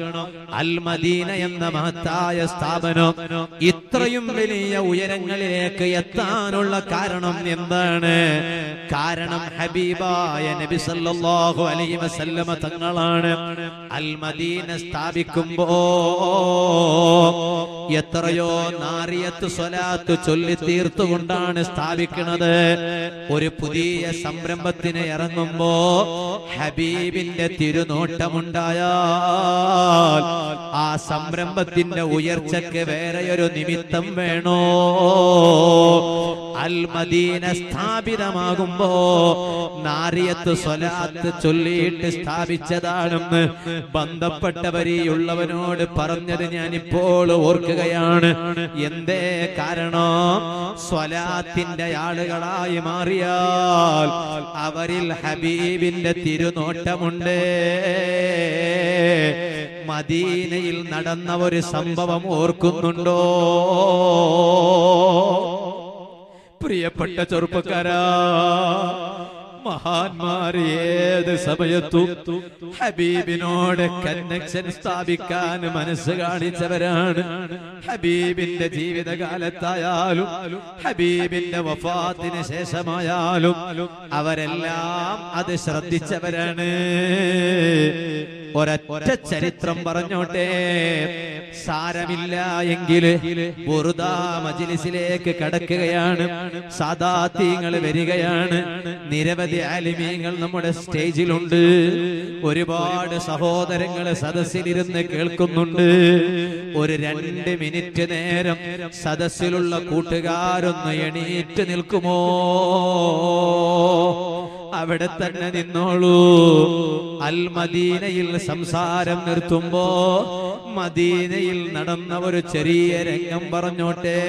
അൽ മദീന എന്ന മഹത്തായ സ്ഥാപനം ഇത്രയും വലിയ ഉയരങ്ങളിലേക്ക് എത്താനുള്ള കാരണം എന്താണ്? കാരണം ഹബീബായ നബി സല്ലല്ലാഹു അലൈഹി വസല്ലമ തങ്ങളാണ് അൽ മദീന സ്ഥാപിക്കുമ്പോ എത്രയോ നാരിയത്ത് സ്വലാത്ത് ചൊല്ലി തീർത്തുകൊണ്ടാണ് സ്ഥാപിക്കുന്നത്. ഒരു പുതിയ സംരംഭത്തിന് ഇറങ്ങുമ്പോ ഹബീബിന്റെ തിരുനോട്ടമുണ്ടായാൽ ആ സംരംഭത്തിന്റെ ഉയർച്ചയ്ക്ക് വേറെയൊരു നിമിത്തം വേണോ? അൽ മദീന സ്ഥാപിതമാകുമ്പോ നാരിയത്ത് സ്വലാത്ത് ചൊല്ലിയിട്ട് സ്ഥാപിച്ചതാണെന്ന് ബന്ധപ്പെട്ടവരിയുള്ളവനോട് പറഞ്ഞത് ഞാനിപ്പോൾ ഓർക്കുകയാണ്. എന്തേ കാരണം? സ്വലാത്തിന്റെ ആളുകളായി മാറിയാൽ അവരിൽ ഹബീബിന്റെ തിരുനോട്ടമുണ്ട്. മദീനയിൽ നടന്ന ഒരു സംഭവം ഓർക്കുന്നുണ്ടോ പ്രിയപ്പെട്ട ചെറുപ്പക്കാരാ? മഹാന്മാര് ഏത് സമയത്തും ഹബീബിനോട് കണക്ഷൻ സ്ഥാപിക്കാൻ മനസ്സ് കാണിച്ചവരാണ്. ഹബീബിന്റെ ജീവിതകാലത്തായാലും ഹബീബിന്റെ വഫാത്തിന് ശേഷമായാലും അവരെല്ലാം അത് ശ്രദ്ധിച്ചവരാണ്. ഒരൊറ്റ ചരിത്രം പറഞ്ഞോട്ടെ, സാരമില്ല എങ്കില് ബുർദാ മജ്ലിസിലേക്ക് കടക്കുകയാണ്. സാദാത്യങ്ങൾ വരികയാണ്. നിരവധി ആലിമീങ്ങൾ നമ്മുടെ സ്റ്റേജിലുണ്ട്. ഒരുപാട് സഹോദരങ്ങൾ സദസ്സിലിരുന്ന് കേൾക്കുന്നുണ്ട്. ഒരു 2 മിനിറ്റ് നേരം സദസ്സിലുള്ള കൂട്ടുകാരൊന്ന് എണീറ്റ് നിൽക്കുമോ? അവിടെ തന്നെ നിന്നോളൂ. അൽ മദീനയിൽ സംസാരം നിർത്തുമ്പോ മദീനയിൽ നടന്ന ഒരു ചെറിയ രംഗം പറഞ്ഞോട്ടെ.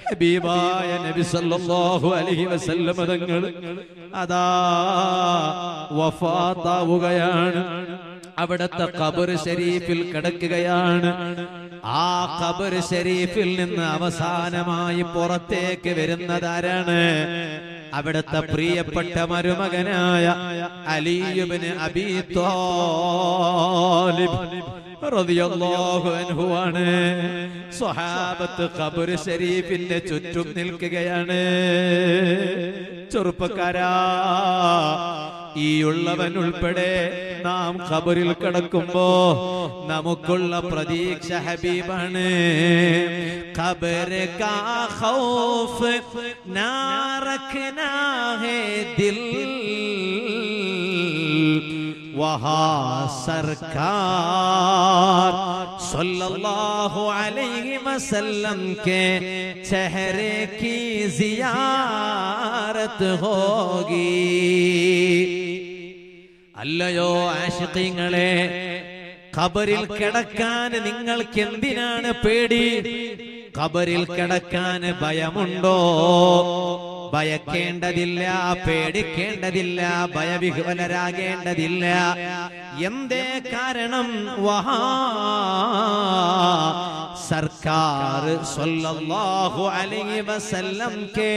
ഹബീബായ നബി സല്ലല്ലാഹു അലൈഹി വസല്ലം തങ്ങൾ അതാ വഫാത്താവുകയാണ്. അവിടത്തെ ഖബർ ശരീഫിൽ കിടക്കുകയാണ്. ആ ഖബർ ശരീഫിൽ നിന്ന് അവസാനമായി പുറത്തേക്ക് വരുന്നതാരാണ്? അവിടുത്തെ പ്രിയപ്പെട്ട മരുമകനായ അലി ഇബ്നു അബീ ത്വാലിബ് റളിയല്ലാഹു അൻഹു ആണ്. സ്വഹാബത്ത് ഖബർ ശരീഫിന്റെ ചുറ്റും നിൽക്കുകയാണ്. ചെറുപ്പക്കാരാ, ഈ ഉള്ളവൻ ഉൾപ്പെടെ നാം ഖബറിൽ കിടക്കുമ്പോ നമുക്കുള്ള പ്രതീക്ഷ ഹബീബാണ്. ഖബർ കാ ഖൗഫ് നാ റഖ്നാ ഹേ ദിൽ വഹാ സർക്കാർ സല്ലല്ലാഹു അലൈഹി വസല്ലം के चेहरे की जियारत होगी. അല്ലയോ ആശിഖീങ്ങളെ, ഖബറിൽ കിടക്കാൻ നിങ്ങൾക്ക് എന്തിനാണ് പേടി? ഖബറിൽ കിടക്കാൻ ഭയമുണ്ടോ? ഭയക്കേണ്ടതില്ല, പേടിക്കേണ്ടതില്ല, ഭയവിഹ്വലരാകേണ്ടതില്ല. എന്തേ കാരണം? വഹാ സർക്കാർ സല്ലല്ലാഹു അലൈഹി വസല്ലം के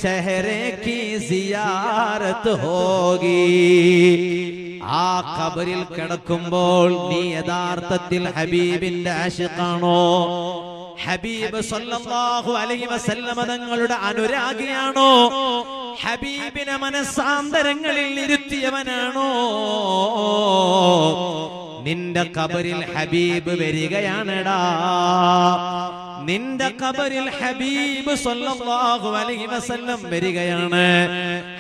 चेहरे की जियारत होगी. ആ ഖബറിൽ കിടക്കുമ്പോൾ നീ യഥാർത്ഥത്തിൽ ഹബീബിന്റെ ആശിഖാണോ? ഹബീബ് സല്ലല്ലാഹു അലൈഹി വസല്ലമ തങ്ങളുടെ അനുരാഗിയാണോ? ഹബീബിനെ മനസ്സാന്തരങ്ങളിൽ ഇരുത്തിയവനാണോ? നിന്റെ ഖബറിൽ ഹബീബ് വരികയാണെടാ. നിന്റെ ഖബറിൽ ഹബീബ് സല്ലല്ലാഹു അലൈഹി വസല്ലം വരികയാണ്.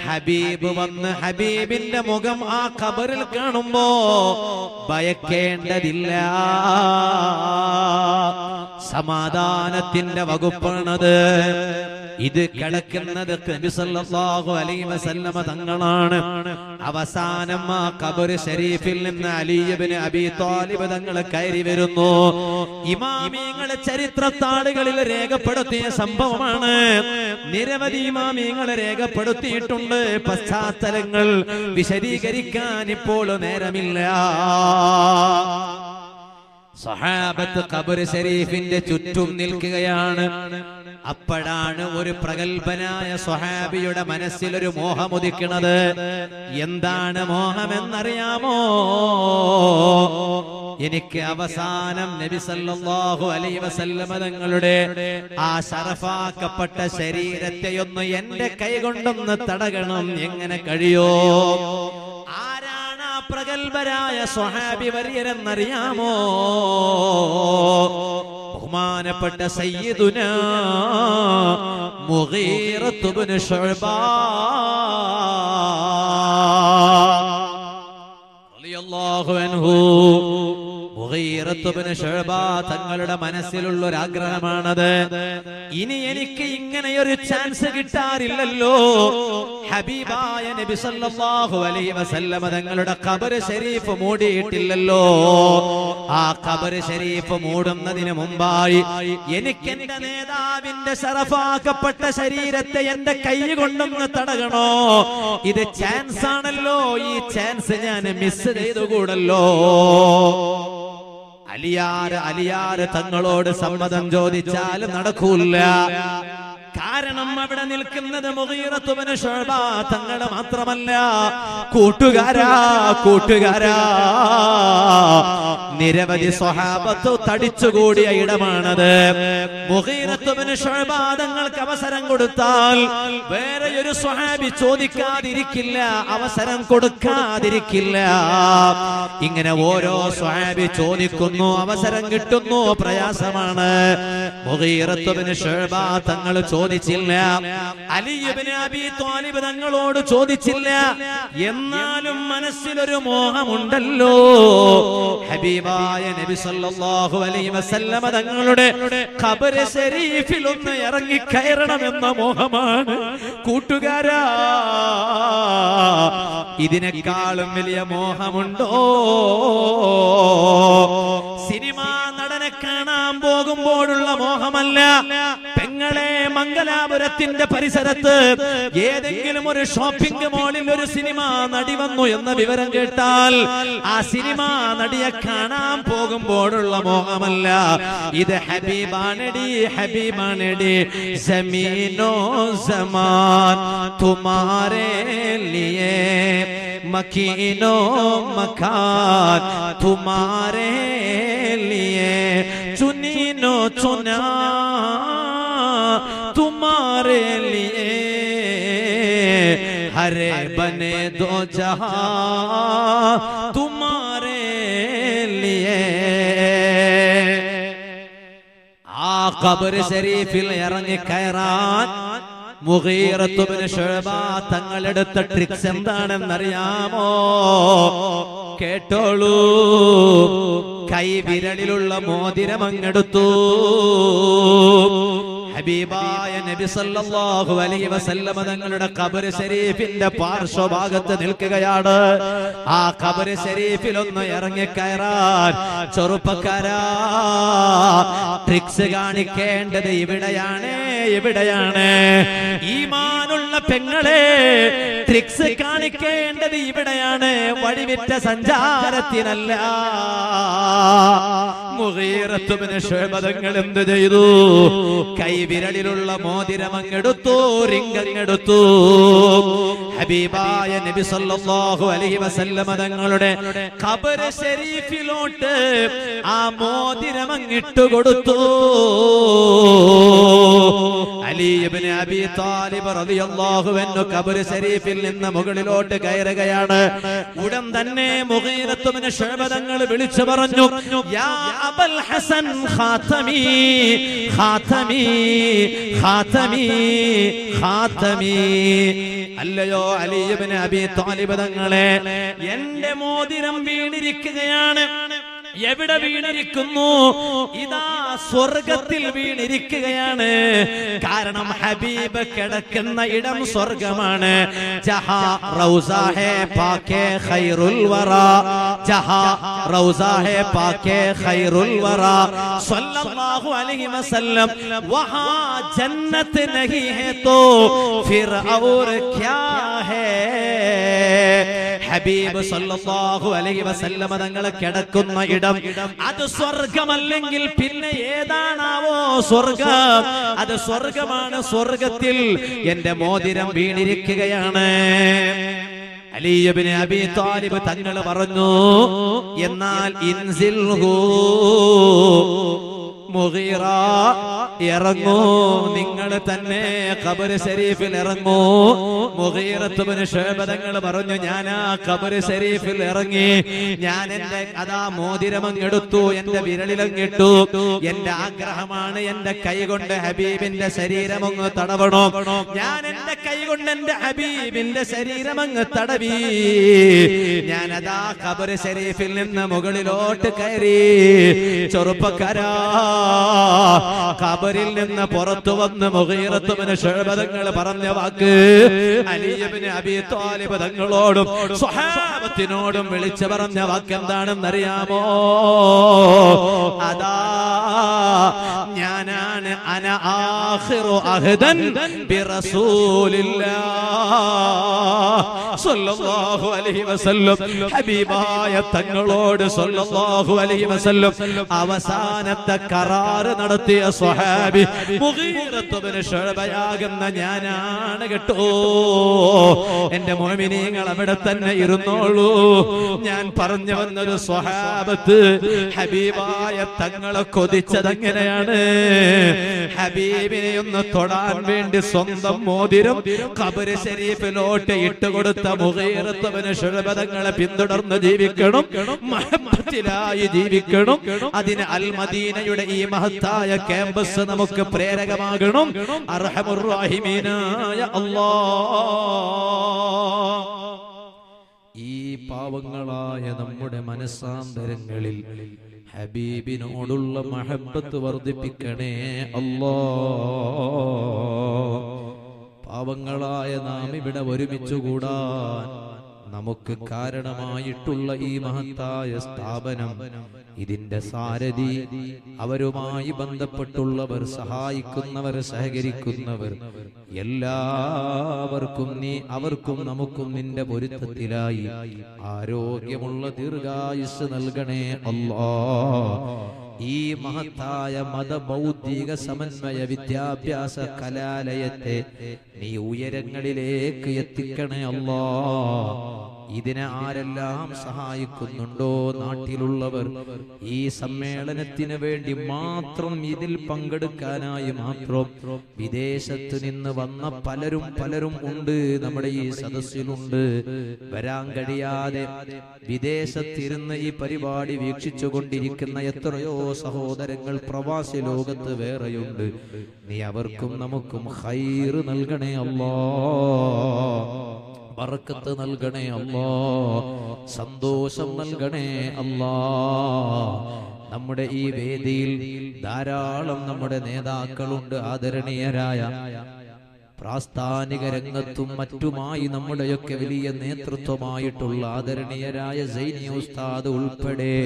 ഹബീബ് വന്ന് ഹബീബിന്റെ മുഖം ആ ഖബറിൽ കാണുമ്പോ ഭയക്കേണ്ടതില്ല. സമാധാനത്തിന്റെ വകുപ്പാണത്. ഇത് കിടക്കുന്നത് നബി സല്ലല്ലാഹു അലൈഹി വസല്ലമ തങ്ങളാണ്. അവസാനം ആ ഖബർ ശരീഫിൽ നിന്ന് അലി ഇബ്നു അബീ ത്വാലിബ് തങ്ങൾ കയറി വരുന്നു. ഇമാമിയങ്ങൾ ചരിത്രത്താളുകളിൽ രേഖപ്പെടുത്തിയ സംഭവമാണ്. നിരവധി ഇമാമിയങ്ങൾ രേഖപ്പെടുത്തിയിട്ടുണ്ട്. പശ്ചാത്തലങ്ങൾ വിശദീകരിക്കാൻ ഇപ്പോൾ നേരമില്ല. സഹാബത്ത് ഖബർ ശരീഫിന്റെ ചുറ്റും നിൽക്കുകയാണ്. അപ്പോഴാണ് ഒരു പ്രഗൽഭനായ സ്വഹാബിയുടെ മനസ്സിൽ ഒരു മോഹമുദിക്കുന്നത്. എന്താണ് മോഹമെന്നറിയാമോ? എനിക്ക് അവസാനം നബി സല്ലല്ലാഹു അലൈഹി വസല്ലമ തങ്ങളുടെ ആ ശറഫാക്കപ്പെട്ട ശരീരത്തെ ഒന്ന് എന്റെ കൈകൊണ്ടൊന്ന് തടകണം. എങ്ങനെ കഴിയോ? പ്രഗൽഭരായ സ്വഹാബി വര്യരെന്നറിയാമോ? ബഹുമാനപ്പെട്ട സയ്യിദുനാ മുഗീറത്ത് ഇബ്നു ശുഅബ റളിയല്ലാഹു അൻഹു. മുഗീറത്ത് ഇബ്നു ശുഅബ തങ്ങളുടെ മനസ്സിലുള്ള ഒരു ആഗ്രഹമാണത്. ഇനി എനിക്ക് ഇങ്ങനെയൊരു ചാൻസ് കിട്ടാറില്ലല്ലോ. ഹബീബായ നബി സല്ലല്ലാഹു അലൈഹി വസല്ലമ തങ്ങളുടെ ഖബർ ശരീഫ് മൂടിയിട്ടില്ലല്ലോ. ആ ഖബർ ശരീഫ് മൂടുന്നതിന് മുമ്പായി എനിക്ക് എന്റെ നേതാവിന്റെ ശറഫാക്കപ്പെട്ട ശരീരത്തെ എന്റെ കൈ കൊണ്ടൊന്ന് തടകണോ? ഇത് ചാൻസ് ആണല്ലോ. ഈ ചാൻസ് ഞാൻ മിസ് ചെയ്തുകൂടല്ലോ. അലിയാര് തങ്ങളോട് സമ്മതം ചോദിച്ചാൽ നടക്കൂല. കാരണം അവിടെ നിൽക്കുന്നത് മുഗീറത്ത് ഇബ്നു ശുഅബ തങ്ങളെ മാത്രമല്ല, കൂട്ടുകാരാ നിരവധി സ്വഹാബത്ത് തടിച്ചുകൂടിയ ഇടമാണത്. മുഗീറത്ത് ഇബ്നു ശുഅബ തങ്ങൾക്ക് അവസരം കൊടുത്താൽ വേറെ ഒരു സ്വഹാബി ചോദിക്കാതിരിക്കില്ല, അവസരം കൊടുക്കാതിരിക്കില്ല. ഇങ്ങനെ ഓരോ സ്വഹാബി ചോദിക്കുന്നു, അവസരം കിട്ടുന്നു, പ്രയാസമാണ്. മുഗീറത്ത് ഇബ്നു ശുഅബ തങ്ങൾ ചോദിച്ചില്ല. അലി ഇബ്നു അബീ ത്വാലിബ് തങ്ങളോട് ചോദിച്ചില്ല. എന്നാലും മനസ്സിലൊരു മോഹമുണ്ടല്ലോ. ഹബീബായ നബി സല്ലല്ലാഹു അലൈഹി വസല്ലമ തങ്ങളുടെ ഖബർ ശരീഫിൽ ഒന്ന് ഇറങ്ങി കയറണമെന്ന മോഹമാണ്. കൂട്ടുകാരാ, ഇതിനേക്കാളും വലിയ മോഹമുണ്ടോ? സിനിമാ നടനെ കാണാൻ പോകുമ്പോഴുള്ള മോഹമല്ല. പെങ്ങളെ, മംഗലാപുരത്തിന്റെ പരിസരത്ത് ഏതെങ്കിലും ഒരു ഷോപ്പിംഗ് മാളിൽ ഒരു സിനിമാ നടി വന്നു എന്ന വിവരം കേട്ടാൽ ആ സിനിമാ നടിയെ കാണാൻ പോകുമ്പോഴുള്ള മോഹമല്ല. ഇത് ഹബീബാനടി, ഹബീബാനടി. ജമീനോ സമാൻ തുമാരേ ലിയേ, മക്കീനോ മക്കാൻ തുമാരേ ലിയേ, ചുനീനോ ചുനാ तुम्हारे लिए, हरे बने दो जहां तुम्हारे लिए. ആ ഖബർ ശരീഫിൽ ഇറങ്ങി കയറാൻ മുഗീറത്ത് ഇബ്നു ശുഅബ തങ്ങളെടുത്ത ട്രിക്സ് എന്താണെന്നറിയാമോ? കേട്ടോളൂ. കൈവിരലിലുള്ള മോതിരം അങ്ങെടുത്തു. ഹബീബായ നബി സല്ലല്ലാഹു അലൈഹി വസല്ലമ തങ്ങളുടെ ഖബർ ശരീഫിന്റെ പാർശ്വഭാഗത്ത് നിൽക്കുകയാണ്. ആ ഖബർ ശരീഫിൽ ഒന്ന് ഇറങ്ങി കയറാൻ ചെറുപ്പക്കാരാ, ട്രിക്സ് കാണിക്കേണ്ടത് ഇവിടെയാണ്, ഇവിടെയാണ്. ഈമാനുള്ള പെങ്ങളെ, ട്രിക്സ് കാണിക്കേണ്ടത് ഇവിടെയാണ്, വഴിവിറ്റ സഞ്ചാരത്തിനല്ല. മുഗീറത്ത് ഇബ്നു ശുഅബ തങ്ങൾ എന്ത് ചെയ്തു? കൈവിരലിലുള്ള മോതിരം അങ്ങെടുത്തു, റിംഗ് അങ്ങെടുത്തു. ഹബീബായ നബി സല്ലല്ലാഹു അലൈഹി വസല്ലമ തങ്ങളുടെ ഖബർ ശരീഫിലോട്ട് ആ മോതിരം അങ്ങിട്ടു കൊടുത്തു. അലി ഇബ്നു അബീ താലിബ് റളിയല്ലാഹു അൻഹു ഖബർ ശരീഫിൽ നിന്ന് മുകളിലോട്ട് കയറുകയാണ്. ഉടൻ തന്നെ മുഗീറത്ത് ഇബ്നു ശുഅബ തങ്ങൾ വിളിച്ചു പറഞ്ഞു, യാ അബൽ ഹസൻ ഖാതമി ഖാതമി ഖാതമി ഖാതമി. അല്ലയോ അലി ഇബ്നു അബീ താലിബ് തങ്ങളെ, എന്റെ മോതിരം വീണിരിക്കുകയാണ്. എവിടെ വീണിരിക്കുന്നു? ഇതാ സ്വർഗത്തിൽ വീണിരിക്കുകയാണ്. കാരണം ഹബീബ് കിടക്കുന്ന ഇടം സ്വർഗമാണ്. ജഹാ റൗസാ ഹേ പാകേ ഖൈറുൽ വറാ, ജഹാ റൗസാ ഹേ പാകേ ഖൈറുൽ വറാ സല്ലല്ലാഹു അലൈഹി വസല്ലം. വഹാ ജന്നത്ത് നഹീ ഹേ തോ ഫിർ ഔർ ക്യാ ഹേ. ഹബീബ് സല്ലല്ലാഹു അലൈഹി വസല്ലം തങ്ങൾ കിടക്കുന്ന ഇടം അത് സ്വർഗമല്ലെങ്കിൽ പിന്നെ ഏതാണാവോ സ്വർഗം? അത് സ്വർഗമാണ്. സ്വർഗത്തിൽ എന്റെ മോതിരം വീണിരിക്കുകയാണ്. അലി ഇബ്നു അബീ താലിബ് തങ്ങൾ പറഞ്ഞു, എന്നാൽ ഇൻസിൽഹു മുഗീറ, ഇറങ്ങൂ, നിങ്ങൾ തന്നെ ഖബർ ശരീഫിൽ ഇറങ്ങൂ. മുഗീറത്ത് ഇബ്നു ശുഅബ തങ്ങൾ പറഞ്ഞു, ഞാൻ ആ ഖബർ ശരീഫിൽ ഇറങ്ങി. ഞാൻ എന്റെ അതാ മോതിരമങ്ങെടുത്തു, എന്റെ വിരലിലങ്ങിട്ടു. എന്റെ ആഗ്രഹമാണ് എന്റെ കൈ കൊണ്ട് ഹബീബിന്റെ ശരീരമങ്ങ് തടവണം. ഞാൻ എന്റെ കൈ കൊണ്ട് എന്റെ ഹബീബിന്റെ ശരീരമങ്ങ് തടവി. ഞാൻ അതാ ഖബർ ശരീഫിൽ നിന്ന് മുകളിലോട്ട് കയറി. ചെറുപ്പക്കാരാ, ഖബറിൽ നിന്ന് പുറത്തു വന്ന് മുഗീറത്ത് ഇബ്നു ശുഅബ തങ്ങൾ പറഞ്ഞ വാക്ക് അലി ഇബ്നു അബീ താലിബ് തങ്ങളോടും സ്വഹാബത്തിനോടും വിളിച്ചു പറഞ്ഞ വാക്ക് എന്താണെന്നറിയാമോ? അതാ ഞാനാണ് അന ആഖിറു അഹ്ദൻ ബിറസൂലില്ലാഹ് സ്വല്ലല്ലാഹു അലൈഹി വസല്ലം. ഹബീബായ തങ്ങളോട് സ്വല്ലല്ലാഹു അലൈഹി വസല്ലം അവസാനത്തെ കരാറ് നടത്തിയ സ്വഹാബി മുഗീറത്ത് ഇബ്നു ശുഅബയാകുന്ന ഞാനാണ് കേട്ടോ. എന്റെ മുഅ്മിനീങ്ങൾ അവിടെ തന്നെ ഇരുന്നോളൂ. ഞാൻ പറഞ്ഞു വന്നൊരു സ്വഹാബത്ത് ഹബീബായ തങ്ങളെ കൊതിച്ചതെങ്ങനെയാണ്? ഹബീബിനെ ഒന്ന് തൊടാൻ വേണ്ടി സ്വന്തം മോതിരം ഖബർ ശരീഫിലോട്ട് ഇട്ടുകൊടുത്ത മുഗീറത്ത് ഇബ്നു ശുഅബ തങ്ങളെ പിന്തുടർന്ന് ജീവിക്കണം, മഹബ്ബത്തിലായി ജീവിക്കണം. അതിന് അൽ മദീനയുടെ ഈ മഹത്തായ ക്യാമ്പസ് നമുക്ക് പ്രേരകമാകണം. അർഹമുർ റഹീമീനായ അല്ലാഹ്, ഈ പാവങ്ങളായ നമ്മുടെ മനസ്സാന്തരങ്ങളിൽ ഹബീബിനോടുള്ള മഹബ്ബത്ത് വർദ്ധിപ്പിക്കണേ അല്ലാഹ്. പാവങ്ങളായ നാം ഇവിടെ ഒരുമിച്ചുകൂടാൻ നമുക്ക് കാരണമായിട്ടുള്ള ഈ മഹത്തായ സ്ഥാപനം, ഇതിന്റെ സാരഥി, അവരുമായി ബന്ധപ്പെട്ടുള്ളവർ, സഹായിക്കുന്നവർ, സഹകരിക്കുന്നവർ, എല്ലാവർക്കും നീ അവർക്കും നമുക്കും നിന്റെ പൊരുത്തത്തിലായി ആരോഗ്യമുള്ള ദീർഘായുസ് നൽകണേ അല്ലാഹ്. ഈ മഹത്തായ മതബൗദ്ധിക സമന്വയ വിദ്യാഭ്യാസ കലാലയത്തെ നീ ഉയരങ്ങളിലേക്ക് എത്തിക്കണേ അല്ലാഹ്. ഇതിനെ ആരെല്ലാം സഹായിക്കുന്നുണ്ടോ, നാട്ടിലുള്ളവർ, ഈ സമ്മേളനത്തിന് വേണ്ടി മാത്രം, ഇതിൽ പങ്കെടുക്കാനായി മാത്രം വിദേശത്ത് നിന്ന് വന്ന പലരും ഉണ്ട്, നമ്മുടെ ഈ സദസ്സിലുണ്ട്. വരാൻ കഴിയാതെ വിദേശത്തിരുന്ന് ഈ പരിപാടി വീക്ഷിച്ചു കൊണ്ടിരിക്കുന്ന എത്രയോ സഹോദരങ്ങൾ പ്രവാസി ലോകത്ത് വേറെയുണ്ട്. നീ അവർക്കും നമുക്കും ഖൈർ നൽകണേ അല്ലാഹ്, ബർക്കത്ത് നൽകണേ അല്ലാഹ്, സന്തോഷം നൽകണേ അല്ലാഹ്. നമ്മുടെ ഈ വേദിയിൽ ധാരാളം നമ്മുടെ നേതാക്കളുണ്ട്, ആദരണീയരായ പ്രാസ്ഥാനിക രംഗത്തും മറ്റുമായി നമ്മുടെയൊക്കെ വലിയ നേതൃത്വമായിട്ടുള്ള ആദരണീയരായ സൈനി ഉസ്താദ് ഉൾപ്പെടെ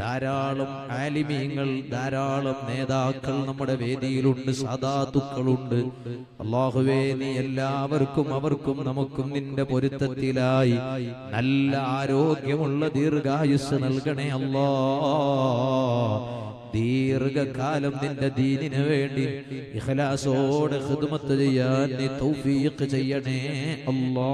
ധാരാളം ആലിമീങ്ങൾ, ധാരാളം നേതാക്കൾ നമ്മുടെ വേദിയിലുണ്ട്, സാദാത്തുക്കളുണ്ട്. അല്ലാഹുവേ, നീ എല്ലാവർക്കും അവർക്കും നമുക്കും നിന്റെ പൊരുത്തത്തിലായി നല്ല ആരോഗ്യമുള്ള ദീർഘായുസ് നൽകണേ അല്ലാഹ്. ദീർഘകാലം നിന്റെ ദീനിന് വേണ്ടി ഇഖ്ലാസോടെ ഖിദ്മത്ത് ചെയ്യാൻ നീ തൗഫീഖ് ചെയ്യണേ അല്ലാഹ്.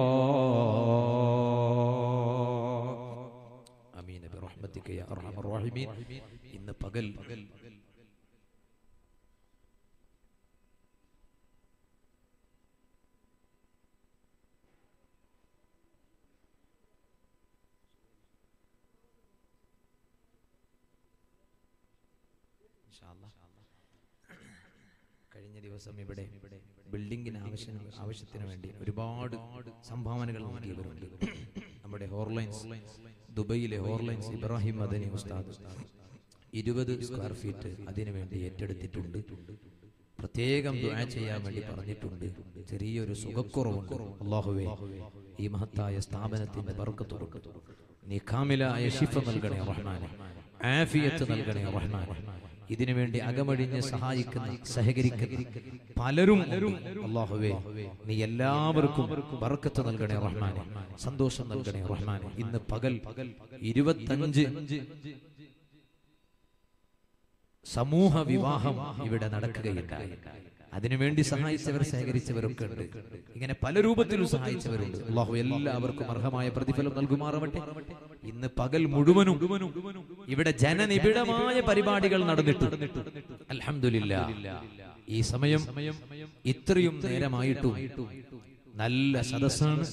ആമീൻ ബിറഹ്മതിക യാ അർഹമർ റഹീമീൻ. ഇന്ന് പകൽ കഴിഞ്ഞ ദിവസം ഇവിടെ ബിൽഡിങ്ങിന് ആവശ്യത്തിന് വേണ്ടി ഒരുപാട് സംഭാവനകൾ നൽകിയവരുണ്ട്. നമ്മുടെ ഹോർലൈൻസ്, ദുബൈയിലെ ഹോർലൈൻസ് ഇബ്രാഹിം മദനി ഉസ്താദ് 20 സ്ക്വയർ ഫീറ്റ് അതിനു വേണ്ടി ഏറ്റെടുത്തിട്ടുണ്ട്. പ്രത്യേകം ദുആ ചെയ്യാൻ വേണ്ടി പറഞ്ഞിട്ടുണ്ട്. ചെറിയൊരു സുഖക്കുറവുണ്ട്. അല്ലാഹുവേ, ഈ മഹത്തായ സ്ഥാപനത്തിന്റെ ബർക്കത്ത് കൊടുക്കൂ. നീ കാമിലായ ശിഫ നൽകണേ റഹ്മാനെ, ആഫിയത്ത് നൽകണേ റഹ്മാനെ. ഇതിനു വേണ്ടി അകമഴിഞ്ഞ് സഹായിക്കുന്ന, സഹകരിക്കുന്ന പലരും അല്ലാഹുവേ, നീ എല്ലാവർക്കും ബർക്കത്ത് നൽകണേ റഹ്മാനെ, സന്തോഷം നൽകണേ റഹ്മാനെ. ഇന്ന് പകൽ 25 സമൂഹ വിവാഹം ഇവിടെ നടക്കുകയുണ്ടായി. അതിനുവേണ്ടി സഹായിച്ചവർ, സഹകരിച്ചവരൊക്കെ ഉണ്ട്. ഇങ്ങനെ പല രൂപത്തിലും സഹായിച്ചവരുണ്ട്. അല്ലാഹു എല്ലാവർക്കും അർഹമായ പ്രതിഫലം നൽകുമാറാവട്ടെ. ഇന്ന് പകൽ മുഴുവനും ഇവിടെ ജനനിബിഡമായ പരിപാടികൾ നടന്നിട്ടുണ്ട്. അൽഹംദുലില്ലാഹ്. ഈ സമയം ഇത്രയും നേരമായിട്ടും നല്ല സദസ്സാണ്.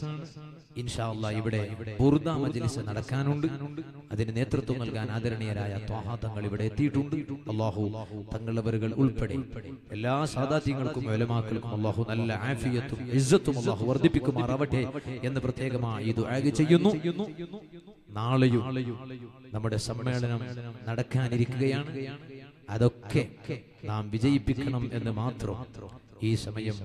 ഇൻഷാ അല്ലാഹ് ഇവിടെ ബുർദ മജ്ലിസ് നടക്കാനുണ്ട്. അതിന് നേതൃത്വം നൽകാൻ ആദരണീയരായ ത്വാഹ തങ്ങൾ ഇവിടെ എത്തിയിട്ടുണ്ട്. അല്ലാഹു തങ്ങളവരുകൾ ഉൾപ്പെടെ എല്ലാ സാദാത്യങ്ങൾക്കും ഉലമാക്കൾക്കും അല്ലാഹു നല്ല ആഫിയത്തും ഇസ്സത്തും അല്ലാഹു വർദ്ധിപ്പിക്കുമാറാവട്ടെ എന്ന് പ്രത്യേകമായി ദുആ ചെയ്യുന്നു. നാളെയും നമ്മുടെ സമ്മേളനം നടക്കാനിരിക്കുകയാണ്. അതൊക്കെ നാം വിജയിപ്പിക്കണം എന്ന് മാത്രം ഈ സമയം